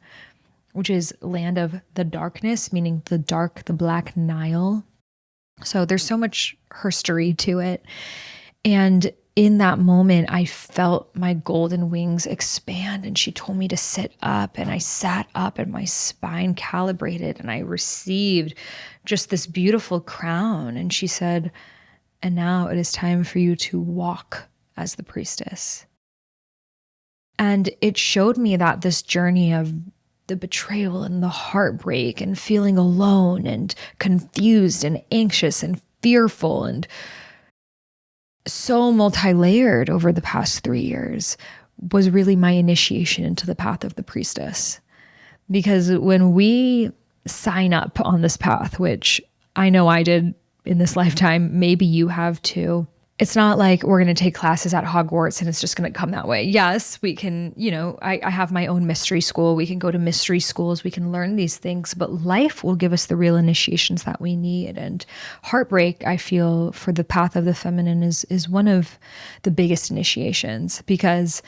which is land of the darkness, meaning the dark, the Black Nile. So there's so much history to it. And in that moment, I felt my golden wings expand, and she told me to sit up, and I sat up and my spine calibrated, and I received just this beautiful crown. And she said, and now it is time for you to walk as the priestess. And it showed me that this journey of the betrayal and the heartbreak and feeling alone and confused and anxious and fearful and so multi-layered over the past 3 years was really my initiation into the path of the priestess. Because when we sign up on this path, which I know I did in this lifetime, maybe you have too, it's not like we're going to take classes at Hogwarts and it's just going to come that way. Yes, we can, I have my own mystery school. We can go to mystery schools. We can learn these things, but life will give us the real initiations that we need. And heartbreak, I feel, for the path of the feminine is one of the biggest initiations, because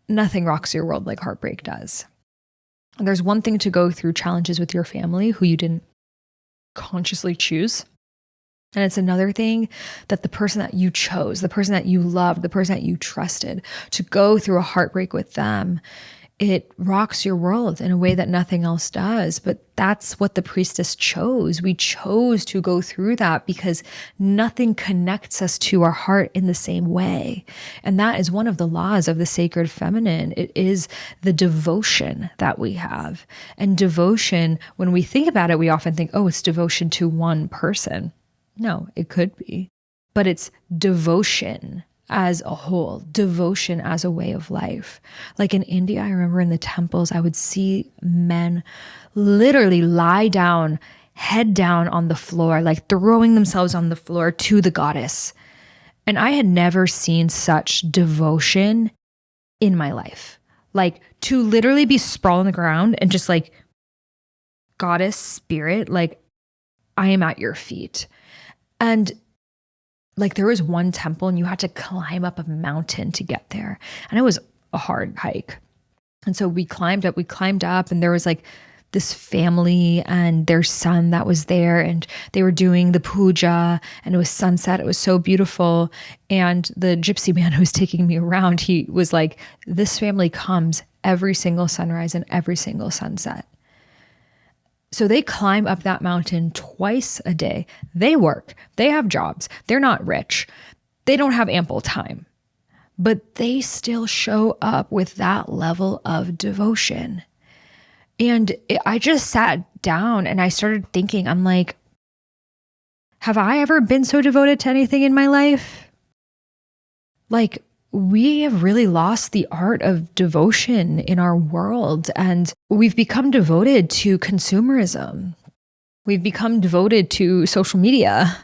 nothing rocks your world like heartbreak does. And there's one thing to go through challenges with your family who you didn't consciously choose. And it's another thing that the person that you chose, the person that you loved, the person that you trusted, to go through a heartbreak with them, it rocks your world in a way that nothing else does. But that's what the priestess chose. We chose to go through that because nothing connects us to our heart in the same way. And that is one of the laws of the sacred feminine. It is the devotion that we have. And devotion, when we think about it, we often think, oh, it's devotion to one person. No, it could be, but it's devotion as a whole, devotion as a way of life. Like in India, I remember in the temples, I would see men literally lie down, head down on the floor, like throwing themselves on the floor to the goddess. And I had never seen such devotion in my life. Like to literally be sprawled on the ground and just like, goddess, spirit, like I am at your feet. And like there was one temple and you had to climb up a mountain to get there. And it was a hard hike. And so we climbed up and there was like this family and their son that was there, and they were doing the puja, and it was sunset. It was so beautiful. And the gypsy man who was taking me around, he was like, this family comes every single sunrise and every single sunset. So they climb up that mountain twice a day. They work, they have jobs, they're not rich, they don't have ample time, but they still show up with that level of devotion. And I just sat down and I started thinking, I'm like, have I ever been so devoted to anything in my life? Like, we have really lost the art of devotion in our world, and we've become devoted to consumerism. We've become devoted to social media.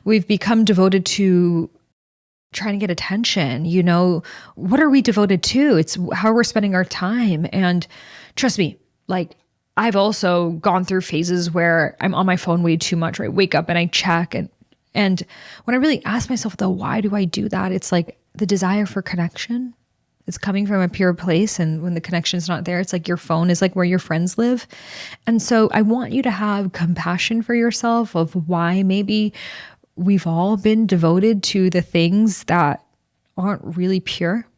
We've become devoted to trying to get attention? What are we devoted to? It's how we're spending our time. And trust me, like I've also gone through phases where I'm on my phone way too much, or I wake up and I check. And when I really ask myself though, why do I do that? It's like the desire for connection. It's coming from a pure place. And when the connection's not there, it's like your phone is like where your friends live. And so I want you to have compassion for yourself of why maybe we've all been devoted to the things that aren't really pure.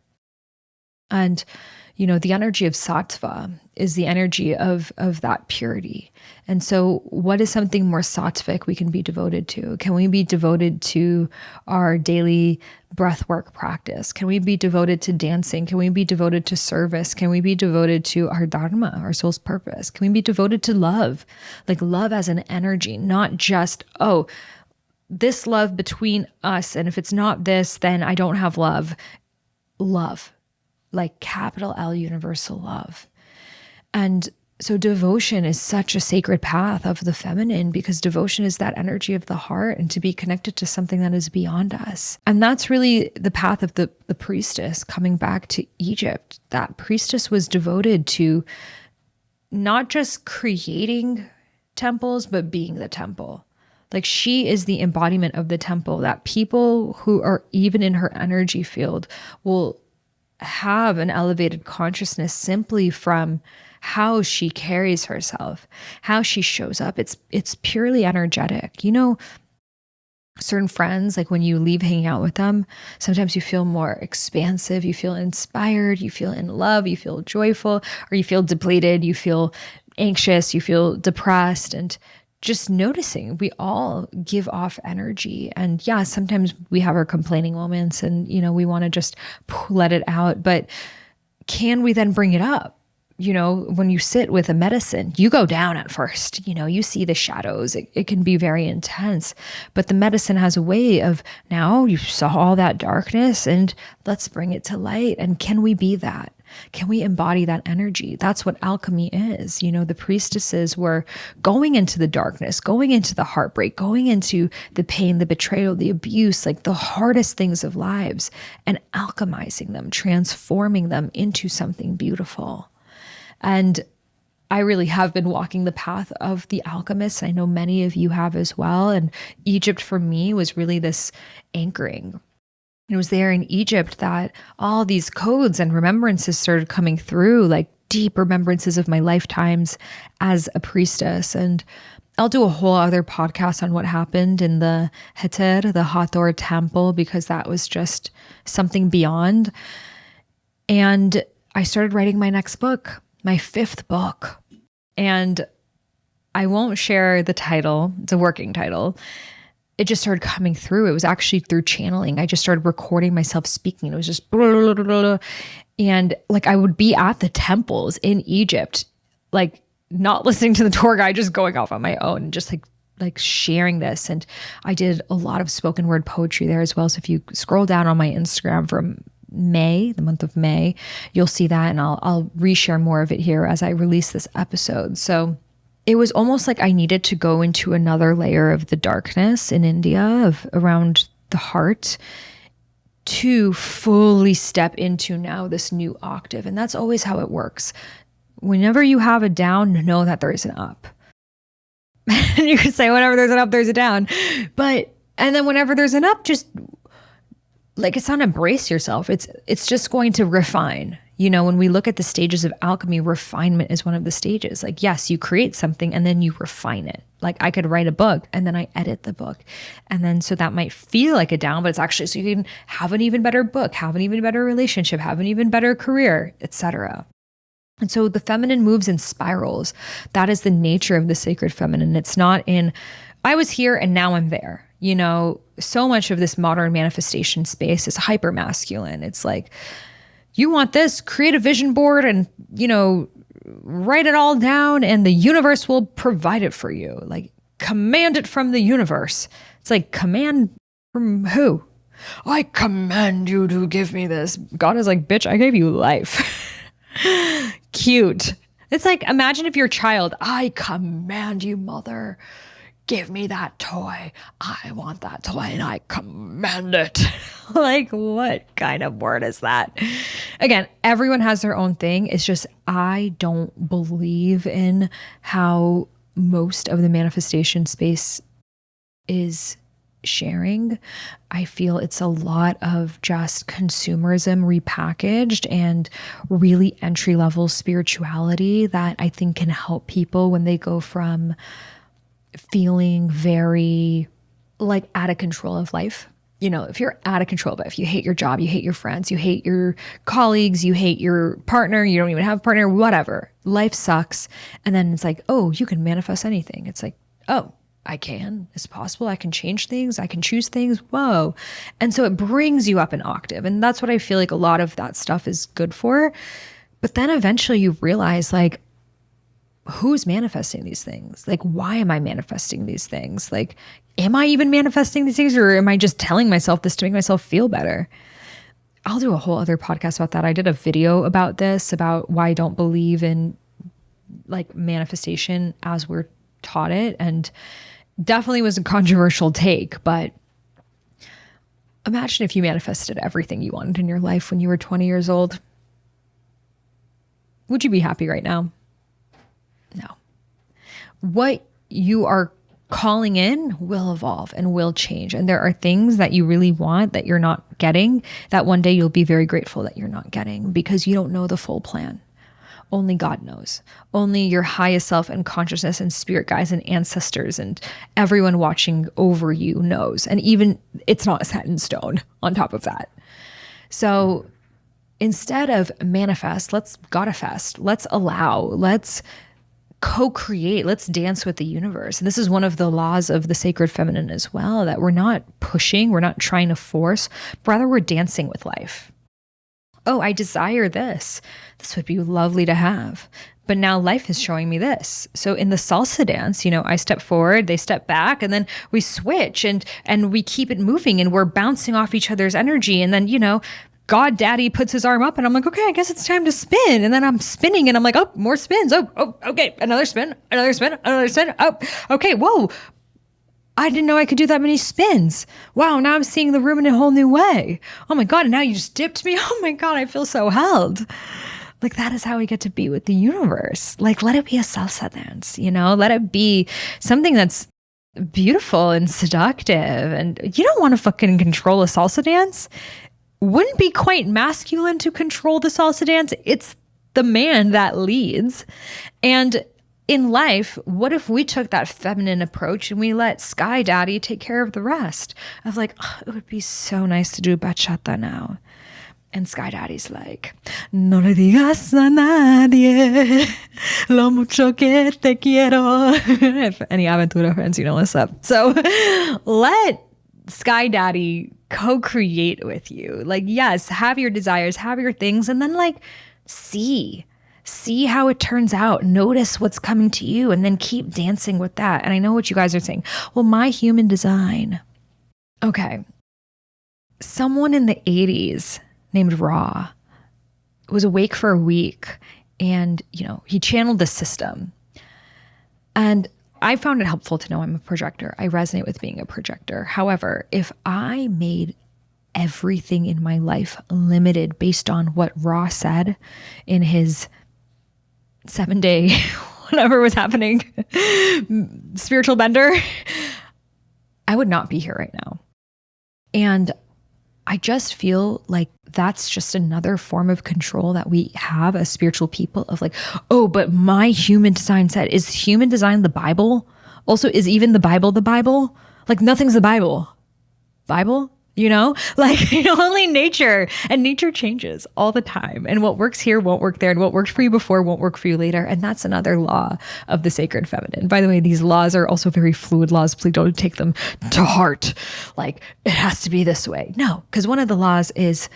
And, the energy of sattva is the energy of that purity. And so what is something more sattvic we can be devoted to? Can we be devoted to our daily breathwork practice? Can we be devoted to dancing? Can we be devoted to service? Can we be devoted to our Dharma, our soul's purpose? Can we be devoted to love? Like love as an energy, not just, this love between us. And if it's not this, then I don't have love. Love, like capital L, universal love. And so devotion is such a sacred path of the feminine, because devotion is that energy of the heart and to be connected to something that is beyond us. And that's really the path of the priestess coming back to Egypt. That priestess was devoted to not just creating temples, but being the temple. Like she is the embodiment of the temple, that people who are even in her energy field will have an elevated consciousness simply from how she carries herself, how she shows up. It's purely energetic. Certain friends, like when you leave hanging out with them, sometimes you feel more expansive, you feel inspired, you feel in love, you feel joyful, or you feel depleted, you feel anxious, you feel depressed. And just noticing, we all give off energy. And yeah, sometimes we have our complaining moments and, we want to just let it out. But can we then bring it up? When you sit with a medicine, you go down at first, you see the shadows. It can be very intense, but the medicine has a way of, now you saw all that darkness and let's bring it to light. And can we be that? Can we embody that energy? That's what alchemy is. The priestesses were going into the darkness, going into the heartbreak, going into the pain, the betrayal, the abuse, like the hardest things of lives, and alchemizing them, transforming them into something beautiful. And I really have been walking the path of the alchemist. I know many of you have as well. And Egypt for me was really this anchoring. It was there in Egypt that all these codes and remembrances started coming through, like deep remembrances of my lifetimes as a priestess. And I'll do a whole other podcast on what happened in the Heter, the Hathor temple, because that was just something beyond. And I started writing my next book, my 5th book. And I won't share the title. It's a working title. It just started coming through. It was actually through channeling. I just started recording myself speaking. It was just blah, blah, blah, blah, blah. And like I would be at the temples in Egypt, like not listening to the tour guide, just going off on my own and just like sharing this. And I did a lot of spoken word poetry there as well. So if you scroll down on my Instagram from May, the month of May, you'll see that. And I'll reshare more of it here as I release this episode. So it was almost like I needed to go into another layer of the darkness in India around the heart to fully step into now this new octave. And that's always how it works. Whenever you have a down, know that there is an up. And you can say, whenever there's an up, there's a down. And then whenever there's an up, just like, it's not embrace yourself. It's just going to refine. When we look at the stages of alchemy, refinement is one of the stages. Like, yes, you create something and then you refine it. Like I could write a book and then I edit the book. And then so that might feel like a down, but it's actually so you can have an even better book, have an even better relationship, have an even better career, etc. And so the feminine moves in spirals. That is the nature of the sacred feminine. It's not in, I was here and now I'm there. So much of this modern manifestation space is hyper masculine. It's like, you want this, create a vision board and, write it all down and the universe will provide it for you. Like, command it from the universe. It's like, command from who? I command you to give me this. God is like, bitch, I gave you life. Cute. It's like, imagine if your child, I command you, mother, give me that toy. I want that toy and I command it. Like, what kind of word is that? Again, everyone has their own thing. It's just, I don't believe in how most of the manifestation space is sharing. I feel it's a lot of just consumerism repackaged and really entry-level spirituality that I think can help people when they go from feeling very like out of control of life. You know, if you're out of control, but if you hate your job, you hate your friends, you hate your colleagues, you hate your partner, you don't even have a partner, whatever. Life sucks. And then it's like, oh, you can manifest anything. It's like, oh, I can. It's possible. I can change things. I can choose things. Whoa. And so it brings you up an octave. And that's what I feel like a lot of that stuff is good for. But then eventually you realize, like, who's manifesting these things? Like, why am I manifesting these things? Like, am I even manifesting these things, or am I just telling myself this to make myself feel better? I'll do a whole other podcast about that. I did a video about this, about why I don't believe in like manifestation as we're taught it. And definitely was a controversial take, but imagine if you manifested everything you wanted in your life when you were 20 years old. Would you be happy right now? No. What you are calling in will evolve and will change. And there are things that you really want that you're not getting, that one day you'll be very grateful that you're not getting, because you don't know the full plan. Only God knows. Only your highest self and consciousness and spirit guides and ancestors and everyone watching over you knows. And even it's not set in stone on top of that. So instead of manifest, let's Godifest. Let's allow. Let's co-create. Let's dance with the universe. And this is one of the laws of the sacred feminine as well, that we're not pushing, we're not trying to force, but rather we're dancing with life. Oh, I desire this. This would be lovely to have. But now life is showing me this. So in the salsa dance, you know, I step forward, they step back, and then we switch and we keep it moving and we're bouncing off each other's energy. And then, you know, God Daddy puts his arm up and I'm like, okay, I guess it's time to spin. And then I'm spinning and I'm like, oh, more spins. Oh, okay. Another spin, another spin, another spin. Oh, okay. Whoa. I didn't know I could do that many spins. Wow. Now I'm seeing the room in a whole new way. Oh my God. And now you just dipped me. Oh my God. I feel so held. Like, that is how we get to be with the universe. Like, let it be a salsa dance, you know, let it be something that's beautiful and seductive. And you don't want to fucking control a salsa dance. Wouldn't be quite masculine to control the salsa dance. It's the man that leads. And in life, what if we took that feminine approach and we let Sky Daddy take care of the rest? Of like, oh, it would be so nice to do bachata now. And Sky Daddy's like, no le digas a nadie lo mucho que te quiero. If any Aventura friends, you know what's up. So let Sky Daddy co-create with you. Like, yes, have your desires, have your things, and then like see how it turns out. Notice what's coming to you and then keep dancing with that. And I know what you guys are saying. Well, my human design. Okay. Someone in the 80s named Ra was awake for a week and, you know, he channeled the system. And I found it helpful to know I'm a projector. I resonate with being a projector. However, if I made everything in my life limited based on what Ra said in his 7-day, whatever was happening, spiritual bender, I would not be here right now. And I just feel like that's just another form of control that we have as spiritual people, of like, oh, but my human design said, is human design the Bible? Also, is even the Bible the Bible? Like, nothing's the Bible. Bible? You know, like, only nature, and nature changes all the time. And what works here won't work there. And what worked for you before won't work for you later. And that's another law of the sacred feminine. By the way, these laws are also very fluid laws. Please don't take them to heart. Like, it has to be this way. No, because one of the laws is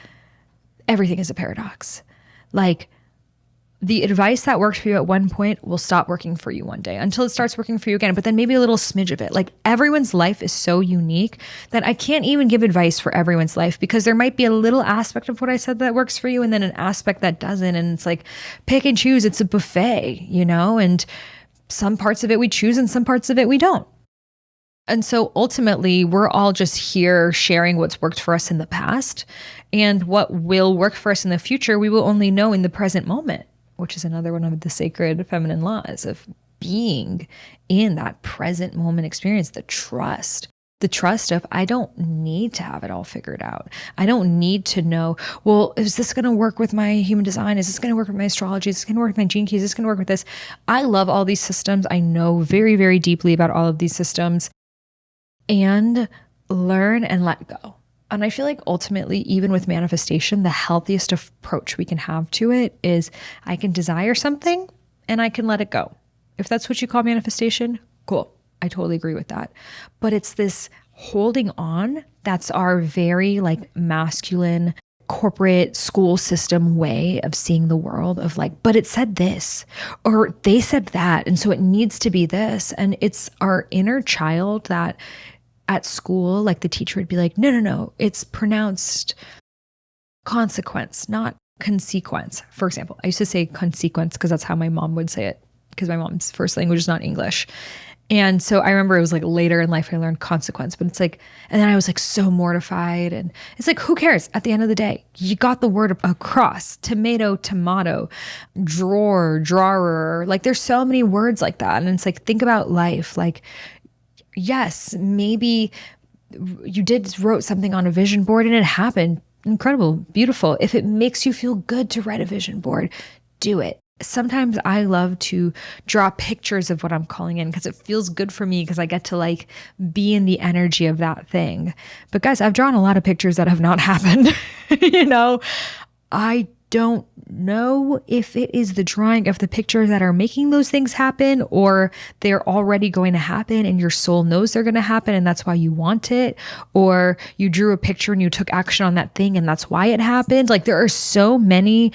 everything is a paradox. Like, the advice that worked for you at one point will stop working for you one day until it starts working for you again, but then maybe a little smidge of it. Like, everyone's life is so unique that I can't even give advice for everyone's life, because there might be a little aspect of what I said that works for you and then an aspect that doesn't. And it's like, pick and choose. It's a buffet, you know, and some parts of it we choose and some parts of it we don't. And so ultimately, we're all just here sharing what's worked for us in the past, and what will work for us in the future, we will only know in the present moment, which is another one of the sacred feminine laws of being in that present moment experience, the trust. The trust of, I don't need to have it all figured out. I don't need to know, well, is this going to work with my human design? Is this going to work with my astrology? Is this going to work with my gene keys? Is this going to work with this? I love all these systems. I know very, very deeply about all of these systems, and learn and let go. And I feel like ultimately, even with manifestation, the healthiest approach we can have to it is I can desire something and I can let it go. If that's what you call manifestation, cool. I totally agree with that. But it's this holding on that's our very like masculine corporate school system way of seeing the world of like, but it said this or they said that. And so it needs to be this. And it's our inner child that at school, like the teacher would be like, no, it's pronounced consequence, not consequence. For example, I used to say consequence because that's how my mom would say it, because my mom's first language is not English. And so I remember it was like later in life I learned consequence, but it's like, and then I was like so mortified, and it's like, who cares? At the end of the day, you got the word across. Tomato, drawer, like there's so many words like that. And it's like, think about life. Like, yes, maybe you wrote something on a vision board and it happened. Incredible, beautiful. If it makes you feel good to write a vision board, do it. Sometimes I love to draw pictures of what I'm calling in because it feels good for me, because I get to like be in the energy of that thing. But guys, I've drawn a lot of pictures that have not happened. I don't know if it is the drawing of the pictures that are making those things happen, or they're already going to happen and your soul knows they're going to happen and that's why you want it, or you drew a picture and you took action on that thing and that's why it happened. Like there are so many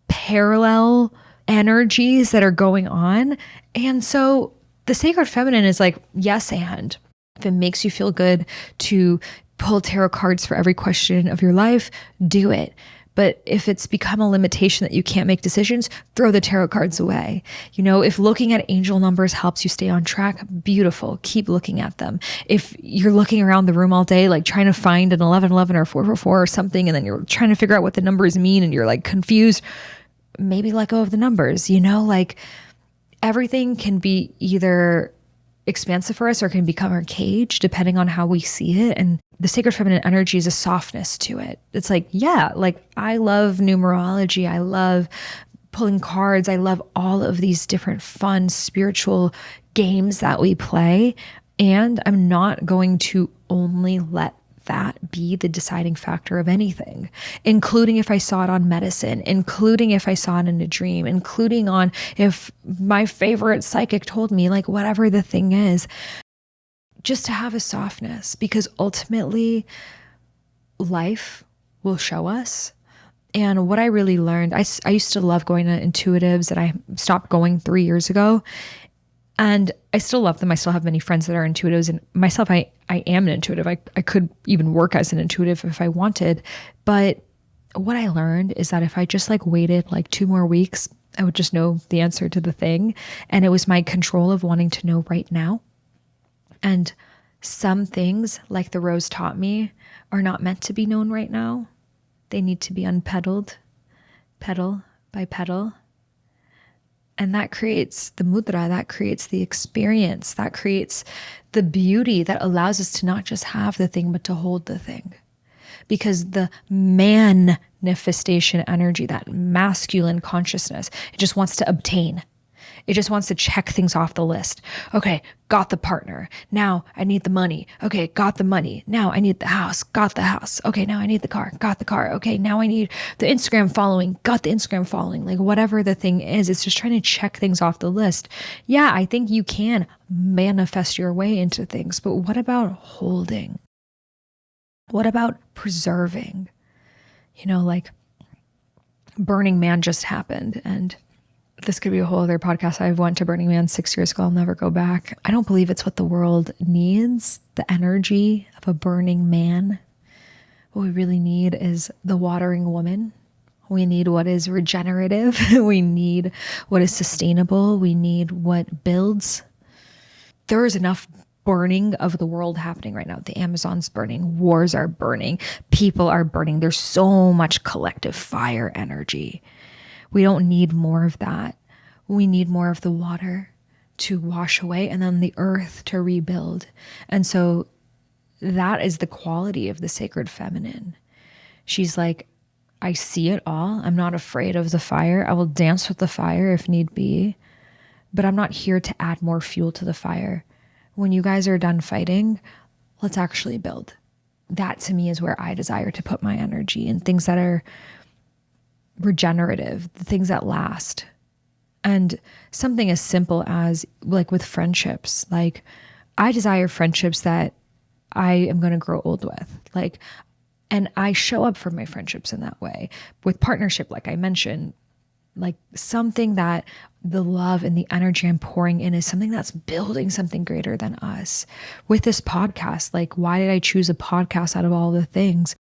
parallel energies that are going on. And so the sacred feminine is like, yes, and if it makes you feel good to pull tarot cards for every question of your life, do it. But if it's become a limitation that you can't make decisions, throw the tarot cards away. If looking at angel numbers helps you stay on track, beautiful. Keep looking at them. If you're looking around the room all day, like trying to find an 1111 or 444 or something, and then you're trying to figure out what the numbers mean and you're like confused, maybe let go of the numbers. Like everything can be either expansive for us or can become our cage depending on how we see it. And the sacred feminine energy is a softness to it. It's like, yeah, like I love numerology. I love pulling cards. I love all of these different fun spiritual games that we play. And I'm not going to only let that be the deciding factor of anything, including if I saw it on medicine, including if I saw it in a dream, including on if my favorite psychic told me, like whatever the thing is, just to have a softness, because ultimately life will show us. And what I really learned, I used to love going to intuitives, and I stopped going 3 years ago. And I still love them. I still have many friends that are intuitives, and myself, I am an intuitive. I could even work as an intuitive if I wanted. But what I learned is that if I just like waited like 2 more weeks, I would just know the answer to the thing. And it was my control of wanting to know right now. And some things, like the rose taught me, are not meant to be known right now. They need to be unpetaled, petal by petal. And that creates the mudra, that creates the experience, that creates the beauty that allows us to not just have the thing, but to hold the thing. Because the manifestation energy, that masculine consciousness, it just wants to obtain. It just wants to check things off the list. Okay, got the partner. Now I need the money. Okay, got the money. Now I need the house. Got the house. Okay, now I need the car. Got the car. Okay, now I need the Instagram following. Got the Instagram following. Like whatever the thing is, it's just trying to check things off the list. Yeah, I think you can manifest your way into things, but what about holding? What about preserving? Like Burning Man just happened, and this could be a whole other podcast. I went to Burning Man 6 years ago. I'll never go back. I don't believe it's what the world needs, the energy of a burning man. What we really need is the watering woman. We need what is regenerative. We need what is sustainable. We need what builds. There is enough burning of the world happening right now. The Amazon's burning, wars are burning, people are burning. There's so much collective fire energy. We don't need more of that. We need more of the water to wash away and then the earth to rebuild. And so that is the quality of the sacred feminine. She's like, I see it all. I'm not afraid of the fire. I will dance with the fire if need be, but I'm not here to add more fuel to the fire. When you guys are done fighting, let's actually build. That to me is where I desire to put my energy, in things that are regenerative, the things that last. And something as simple as like with friendships, like I desire friendships that I am going to grow old with. Like, and I show up for my friendships in that way. With partnership, like I mentioned, like something that the love and the energy I'm pouring in is something that's building something greater than us. With this podcast, like why did I choose a podcast out of all the things?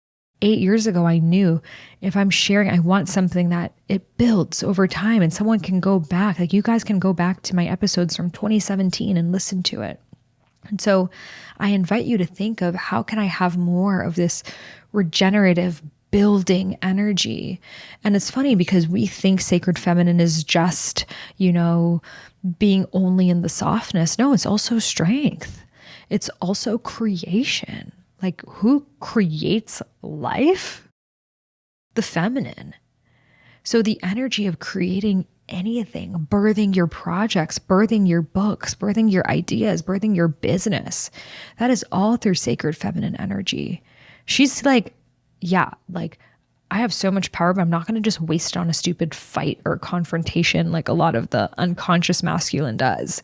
8 years ago, I knew if I'm sharing, I want something that it builds over time and someone can go back. Like you guys can go back to my episodes from 2017 and listen to it. And so I invite you to think of how can I have more of this regenerative building energy. And it's funny because we think sacred feminine is just, being only in the softness. No, it's also strength. It's also creation. Like who creates life? The feminine. So the energy of creating anything, birthing your projects, birthing your books, birthing your ideas, birthing your business, that is all through sacred feminine energy. She's like, yeah, like I have so much power, but I'm not going to just waste it on a stupid fight or confrontation like a lot of the unconscious masculine does.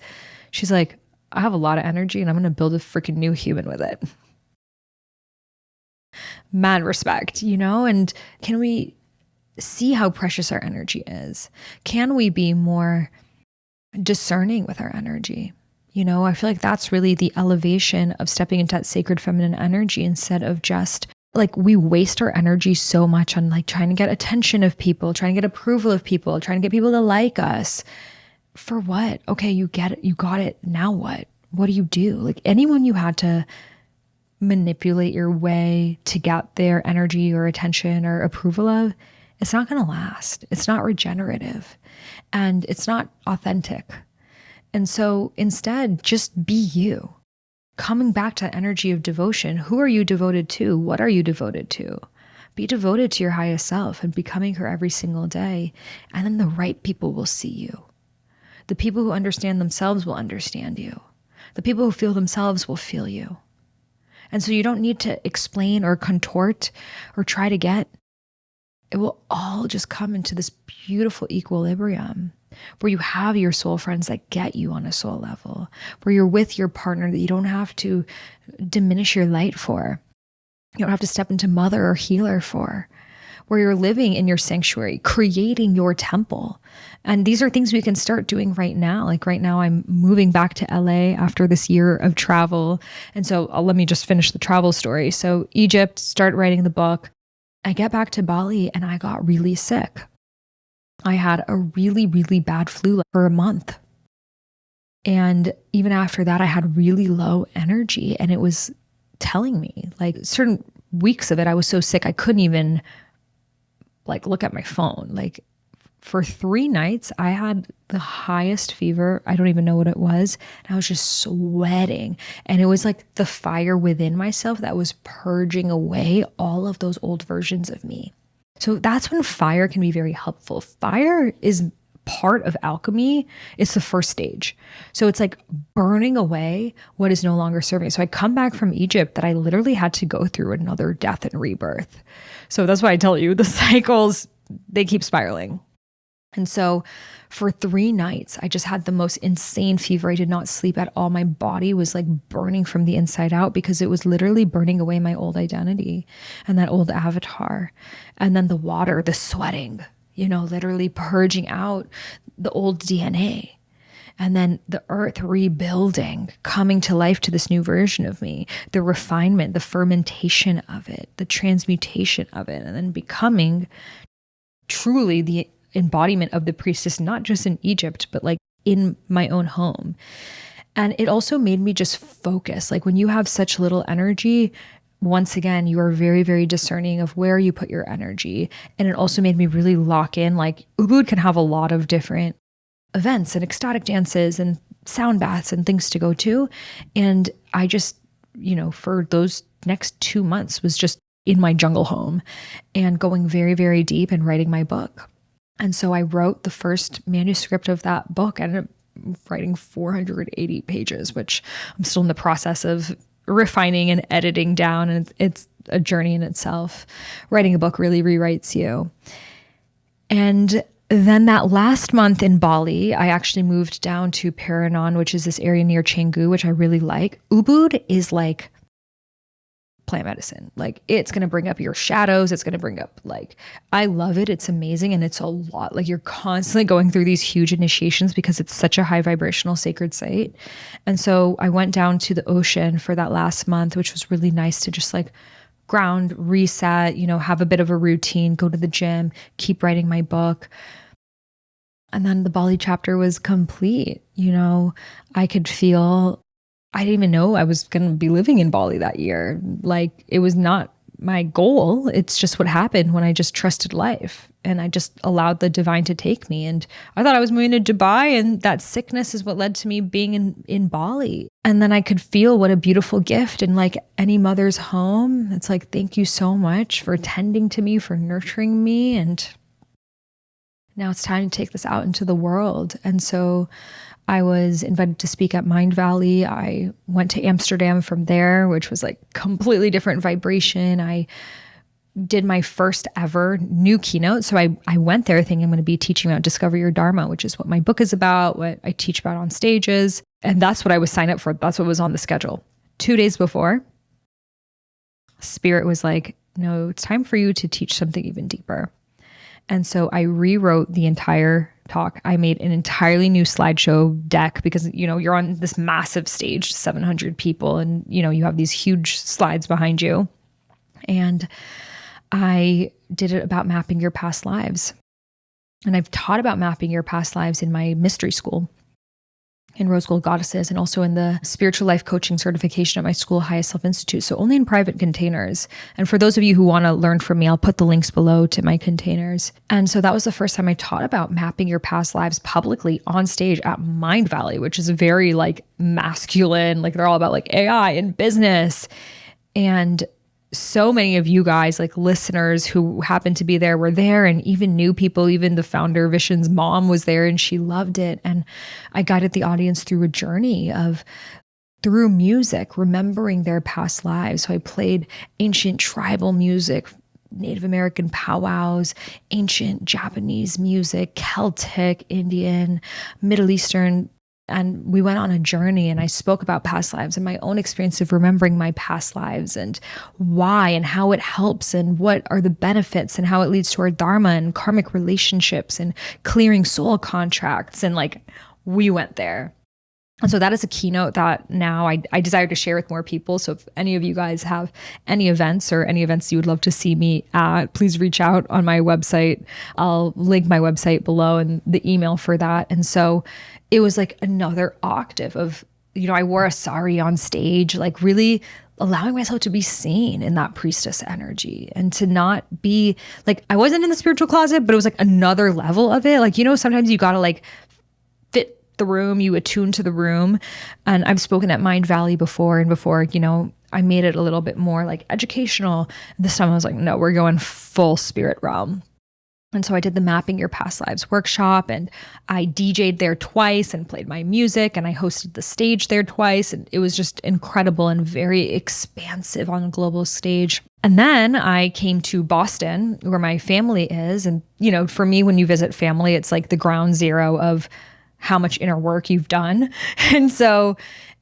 She's like, I have a lot of energy and I'm going to build a freaking new human with it. Mad respect, and can we see how precious our energy is? Can we be more discerning with our energy? I feel like that's really the elevation of stepping into that sacred feminine energy, instead of just like we waste our energy so much on like trying to get attention of people, trying to get approval of people, trying to get people to like us. For what? Okay, you get it. You got it. Now what? What do you do? Like anyone you had to manipulate your way to get their energy or attention or approval of, it's not going to last. It's not regenerative and it's not authentic. And so instead, just be you. Coming back to the energy of devotion. Who are you devoted to? What are you devoted to? Be devoted to your highest self and becoming her every single day. And then the right people will see you. The people who understand themselves will understand you. The people who feel themselves will feel you. And so you don't need to explain or contort or try to get. It will all just come into this beautiful equilibrium where you have your soul friends that get you on a soul level, where you're with your partner that you don't have to diminish your light for. You don't have to step into mother or healer for, where you're living in your sanctuary, creating your temple. And these are things we can start doing right now. Like right now, I'm moving back to LA after this year of travel. And so let me just finish the travel story. So Egypt, start writing the book. I get back to Bali and I got really sick. I had a really, really bad flu for a month. And even after that, I had really low energy. And it was telling me, like certain weeks of it, I was so sick, I couldn't even like look at my phone. Like for 3 nights, I had the highest fever. I don't even know what it was. And I was just sweating. And it was like the fire within myself that was purging away all of those old versions of me. So that's when fire can be very helpful. Fire is part of alchemy. It's the first stage. So it's like burning away what is no longer serving. So I come back from Egypt that I literally had to go through another death and rebirth. So that's why I tell you the cycles, they keep spiraling. And so for 3 nights, I just had the most insane fever. I did not sleep at all. My body was like burning from the inside out because it was literally burning away my old identity and that old avatar. And then the water, the sweating, literally purging out the old DNA. And then the earth rebuilding, coming to life to this new version of me, the refinement, the fermentation of it, the transmutation of it, and then becoming truly the embodiment of the priestess, not just in Egypt, but like in my own home. And it also made me just focus. Like when you have such little energy, once again, you are very, very discerning of where you put your energy. And it also made me really lock in. Like Ubud can have a lot of different events and ecstatic dances and sound baths and things to go to. And I just, for those next 2 months was just in my jungle home and going very, very deep and writing my book. And so I wrote the first manuscript of that book. I ended up writing 480 pages, which I'm still in the process of refining and editing down. And it's a journey in itself. Writing a book really rewrites you. And then that last month in Bali, I actually moved down to Paranon, which is this area near Canggu, which I really like. Ubud is like plant medicine. Like it's going to bring up your shadows. It's going to bring up I love it. It's amazing. And it's a lot. Like you're constantly going through these huge initiations because it's such a high vibrational sacred site. And so I went down to the ocean for that last month, which was really nice to just ground, reset, have a bit of a routine, go to the gym, keep writing my book. And then the Bali chapter was complete. I could feel, I didn't even know I was going to be living in Bali that year. Like it was not my goal. It's just what happened when I just trusted life and I just allowed the divine to take me. And I thought I was moving to Dubai, and that sickness is what led to me being in Bali. And then I could feel what a beautiful gift. And like any mother's home, it's like, thank you so much for tending to me, for nurturing me. And now it's time to take this out into the world. And so I was invited to speak at Mind Valley. I went to Amsterdam from there, which was like completely different vibration. I did my first ever new keynote. So I went there thinking I'm going to be teaching about Discover Your Dharma, which is what my book is about, what I teach about on stages. And that's what I was signed up for. That's what was on the schedule. 2 days before, Spirit was like, no, it's time for you to teach something even deeper. And so I rewrote the entire talk. I made an entirely new slideshow deck because, you're on this massive stage, 700 people, and, you have these huge slides behind you. And I did it about mapping your past lives. And I've taught about mapping your past lives in my mystery school in Rose Gold Goddesses, and also in the spiritual life coaching certification at my school, Highest Self Institute. So only in private containers. And for those of you who want to learn from me, I'll put the links below to my containers. And so that was the first time I taught about mapping your past lives publicly on stage at Mind Valley, which is very masculine. They're all about AI and business. And so many of you guys, listeners who happened to be there, were there, and even new people, even the founder, Vishen's mom, was there and she loved it. And I guided the audience through a journey through music, remembering their past lives. So I played ancient tribal music, Native American powwows, ancient Japanese music, Celtic, Indian, Middle Eastern. And we went on a journey, and I spoke about past lives and my own experience of remembering my past lives and why and how it helps and what are the benefits and how it leads to our Dharma and karmic relationships and clearing soul contracts. And we went there. And so that is a keynote that now I desire to share with more people. So if any of you guys have any events or any events you would love to see me at, please reach out on my website. I'll link my website below and the email for that. And so it was another octave of, I wore a sari on stage, really allowing myself to be seen in that priestess energy and to not be I wasn't in the spiritual closet, but it was another level of it. Sometimes you got to fit the room, you attune to the room. And I've spoken at Mind Valley before, I made it a little bit more educational. This time I was no, we're going full spirit realm. And so I did the Mapping Your Past Lives workshop, and I DJ'd there twice and played my music, and I hosted the stage there twice. And it was just incredible and very expansive on a global stage. And then I came to Boston, where my family is. And, for me, when you visit family, it's the ground zero of how much inner work you've done. And so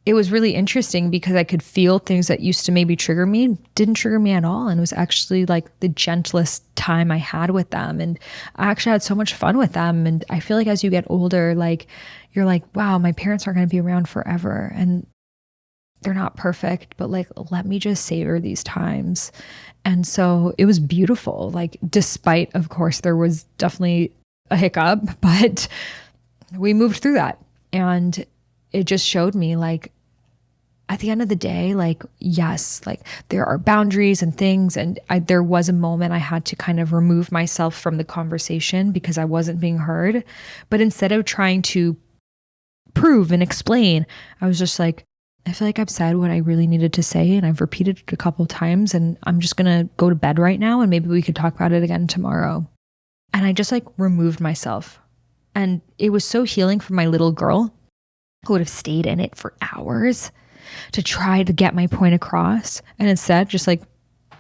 it was really interesting because I could feel things that used to maybe trigger me, didn't trigger me at all. And it was actually the gentlest time I had with them. And I actually had so much fun with them. And I feel as you get older, you're wow, my parents aren't going to be around forever. And they're not perfect, but let me just savor these times. And so it was beautiful. Despite, of course, there was definitely a hiccup, but we moved through that. And it just showed me like, at the end of the day, like, yes, like there are boundaries and things. And there was a moment I had to kind of remove myself from the conversation because I wasn't being heard. But instead of trying to prove and explain, I was just like, I feel like I've said what I really needed to say and I've repeated it a couple of times and I'm just going to go to bed right now and maybe we could talk about it again tomorrow. And I just like removed myself. And it was so healing for my little girl who would have stayed in it for hours to try to get my point across. And instead, just like,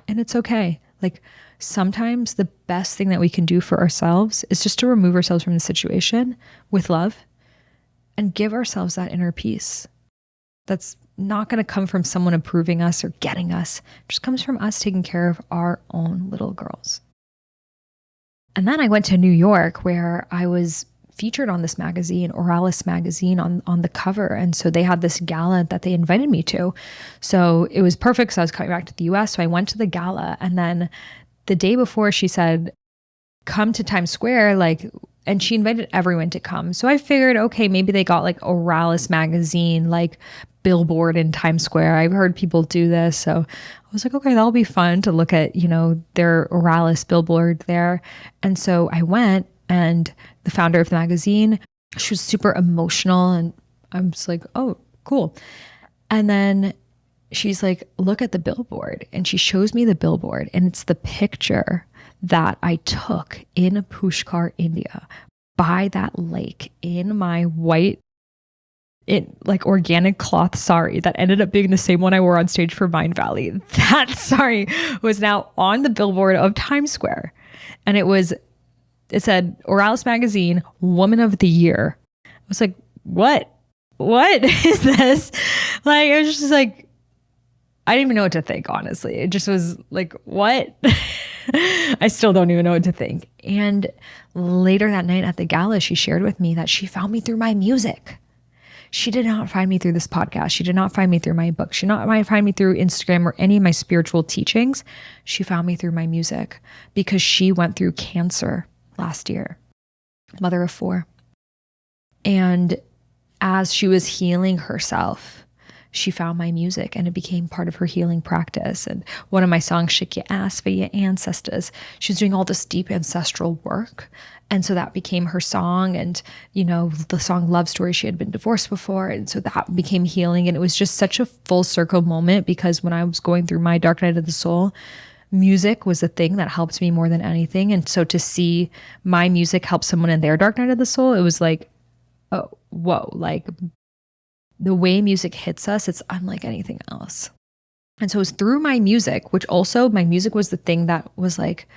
and it's okay. Like sometimes the best thing that we can do for ourselves is just to remove ourselves from the situation with love and give ourselves that inner peace. That's not going to come from someone approving us or getting us. It just comes from us taking care of our own little girls. And then I went to New York where I was featured on this magazine, Oralis magazine, on the cover. And so they had this gala that they invited me to. So it was perfect because I was coming back to the US. So I went to the gala. And then the day before she said, come to Times Square, like, and she invited everyone to come. So I figured, okay, maybe they got like Oralis magazine, like billboard in Times Square. I've heard people do this. So I was like, okay, that'll be fun to look at, you know, their Oralis billboard there. And so I went, and the founder of the magazine, she was super emotional. And I'm just like, oh, cool. And then she's like, look at the billboard. And she shows me the billboard. And it's the picture that I took in Pushkar, India, by that lake in my white, like organic cloth sari that ended up being the same one I wore on stage for Mind Valley. That sari was now on the billboard of Times Square. And it said Oralis magazine, Woman of the Year. I was like, what is this? Like, it was just like, I didn't even know what to think, honestly. It just was like, what? I still don't even know what to think. And later that night at the gala, she shared with me that she found me through my music. She did not find me through this podcast. She did not find me through my book. She did not find me through Instagram or any of my spiritual teachings. She found me through my music because she went through cancer last year, mother of 4. And as she was healing herself, she found my music and it became part of her healing practice. And one of my songs, Shake Your Ass for Your Ancestors, she was doing all this deep ancestral work. And so that became her song. And, you know, the song Love Story, she had been divorced before. And so that became healing. And it was just such a full circle moment because when I was going through my dark night of the soul, music was the thing that helped me more than anything. And so to see my music help someone in their dark night of the soul, it was like, oh, whoa, like the way music hits us, it's unlike anything else. And so it was through my music, which also my music was the thing that was like,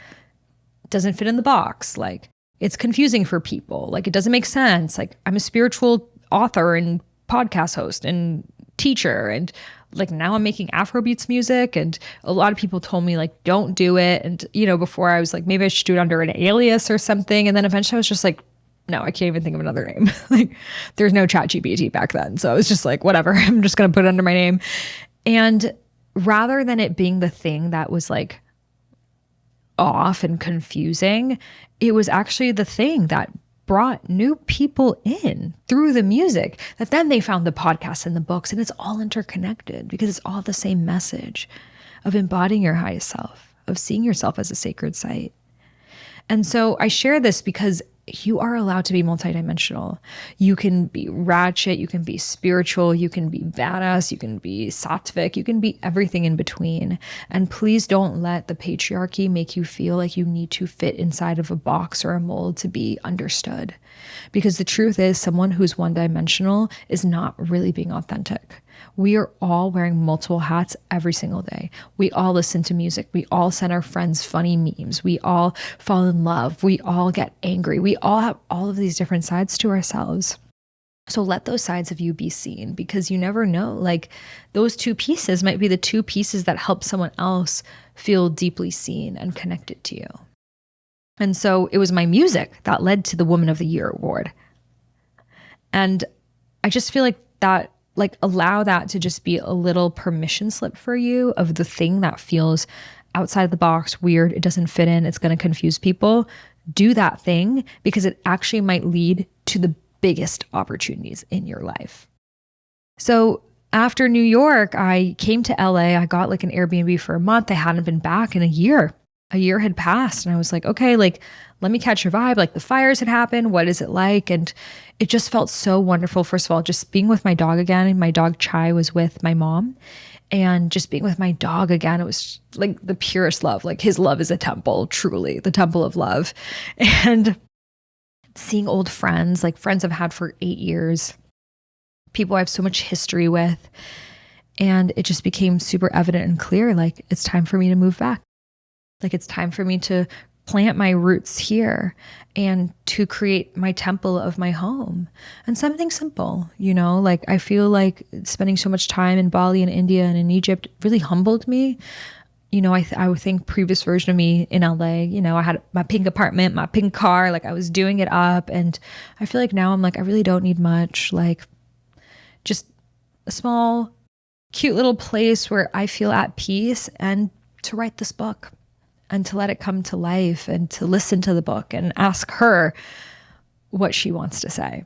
doesn't fit in the box. Like it's confusing for people. Like it doesn't make sense. Like I'm a spiritual author and podcast host and teacher. And like now I'm making Afrobeats music. And a lot of people told me like, don't do it. And, you know, before I was like, maybe I should do it under an alias or something. And then eventually I was just like, no, I can't even think of another name. Like there's no ChatGPT back then. So I was just like, whatever, I'm just going to put it under my name. And rather than it being the thing that was like off and confusing, it was actually the thing that brought new people in through the music, that then they found the podcasts and the books, and it's all interconnected because it's all the same message of embodying your highest self, of seeing yourself as a sacred site. And so I share this because you are allowed to be multidimensional. You can be ratchet, you can be spiritual, you can be badass, you can be sattvic, you can be everything in between. And please don't let the patriarchy make you feel like you need to fit inside of a box or a mold to be understood. Because the truth is, someone who's one-dimensional is not really being authentic. We are all wearing multiple hats every single day. We all listen to music. We all send our friends funny memes. We all fall in love. We all get angry. We all have all of these different sides to ourselves. So let those sides of you be seen, because you never know, like those two pieces might be the two pieces that help someone else feel deeply seen and connected to you. And so it was my music that led to the Woman of the Year award. And I just feel like that, like allow that to just be a little permission slip for you of the thing that feels outside the box, weird, it doesn't fit in, it's going to confuse people. Do that thing because it actually might lead to the biggest opportunities in your life. So after New York, I came to LA. I got like an Airbnb for a month. I hadn't been back in a year. A year had passed and I was like, okay, like, let me catch your vibe. Like the fires had happened. What is it like? And it just felt so wonderful. First of all, just being with my dog again. And my dog Chai was with my mom. And just being with my dog again, it was like the purest love. Like his love is a temple, truly, the temple of love. And seeing old friends, like friends I've had for 8 years, people I have so much history with. And it just became super evident and clear, like it's time for me to move back. Like it's time for me to plant my roots here and to create my temple of my home. And something simple, like I feel like spending so much time in Bali and India and in Egypt really humbled me. I would think previous version of me in LA, I had my pink apartment, my pink car, like I was doing it up. And I feel like now I'm like, I really don't need much, like just a small, cute little place where I feel at peace and to write this book and to let it come to life and to listen to the book and ask her what she wants to say.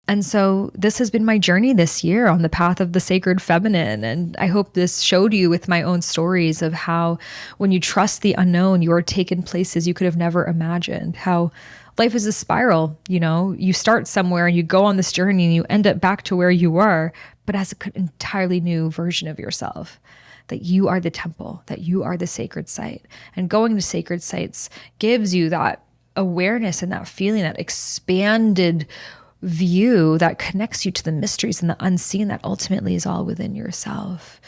And so this has been my journey this year on the path of the sacred feminine. And I hope this showed you with my own stories of how when you trust the unknown, you are taken places you could have never imagined. How life is a spiral, you start somewhere and you go on this journey and you end up back to where you were, but as an entirely new version of yourself. That you are the temple, that you are the sacred site. And going to sacred sites gives you that awareness and that feeling, that expanded view that connects you to the mysteries and the unseen that ultimately is all within yourself.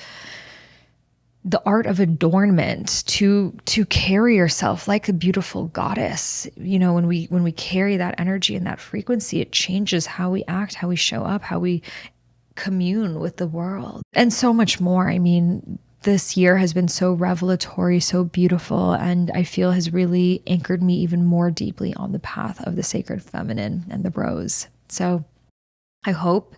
The art of adornment, to carry yourself like a beautiful goddess. When we carry that energy and that frequency, it changes how we act, how we show up, how we commune with the world, and so much more. I mean, this year has been so revelatory, so beautiful, and I feel has really anchored me even more deeply on the path of the sacred feminine and the bros. So I hope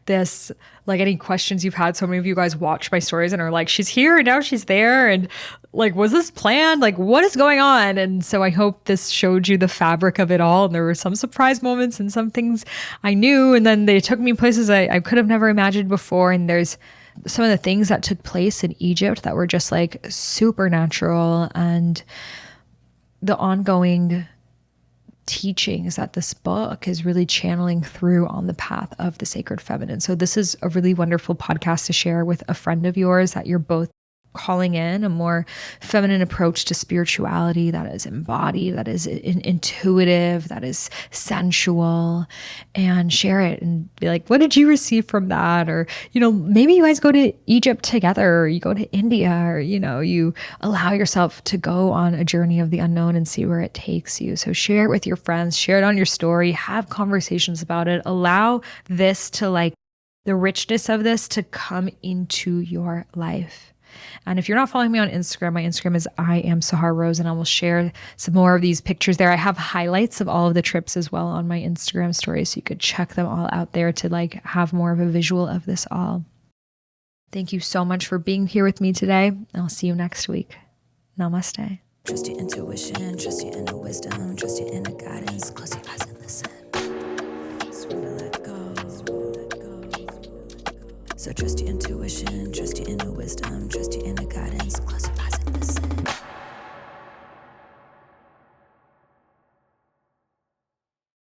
this, like any questions you've had, so many of you guys watch my stories and are like, she's here and now she's there. And like, was this planned? Like, what is going on? And so I hope this showed you the fabric of it all. And there were some surprise moments and some things I knew. And then they took me places I could have never imagined before. And there's some of the things that took place in Egypt that were just like supernatural, and the ongoing teachings that this book is really channeling through on the path of the sacred feminine. So this is a really wonderful podcast to share with a friend of yours that you're both calling in a more feminine approach to spirituality that is embodied, that is intuitive, that is sensual, and share it and be like, what did you receive from that? Or, maybe you guys go to Egypt together, or you go to India, or, you allow yourself to go on a journey of the unknown and see where it takes you. So share it with your friends, share it on your story, have conversations about it, allow this to the richness of this to come into your life. And if you're not following me on Instagram, my Instagram is I am Sahara Rose, and I will share some more of these pictures there. I have highlights of all of the trips as well on my Instagram story, so you could check them all out there to have more of a visual of this all. Thank you so much for being here with me today. I'll see you next week. Namaste.
Trust your intuition, trust your inner wisdom, trust your inner guidance. Close your eyes and listen. Surrender, let go. Surrender, let go. So trust your intuition, trust your inner wisdom, trust your inner guidance.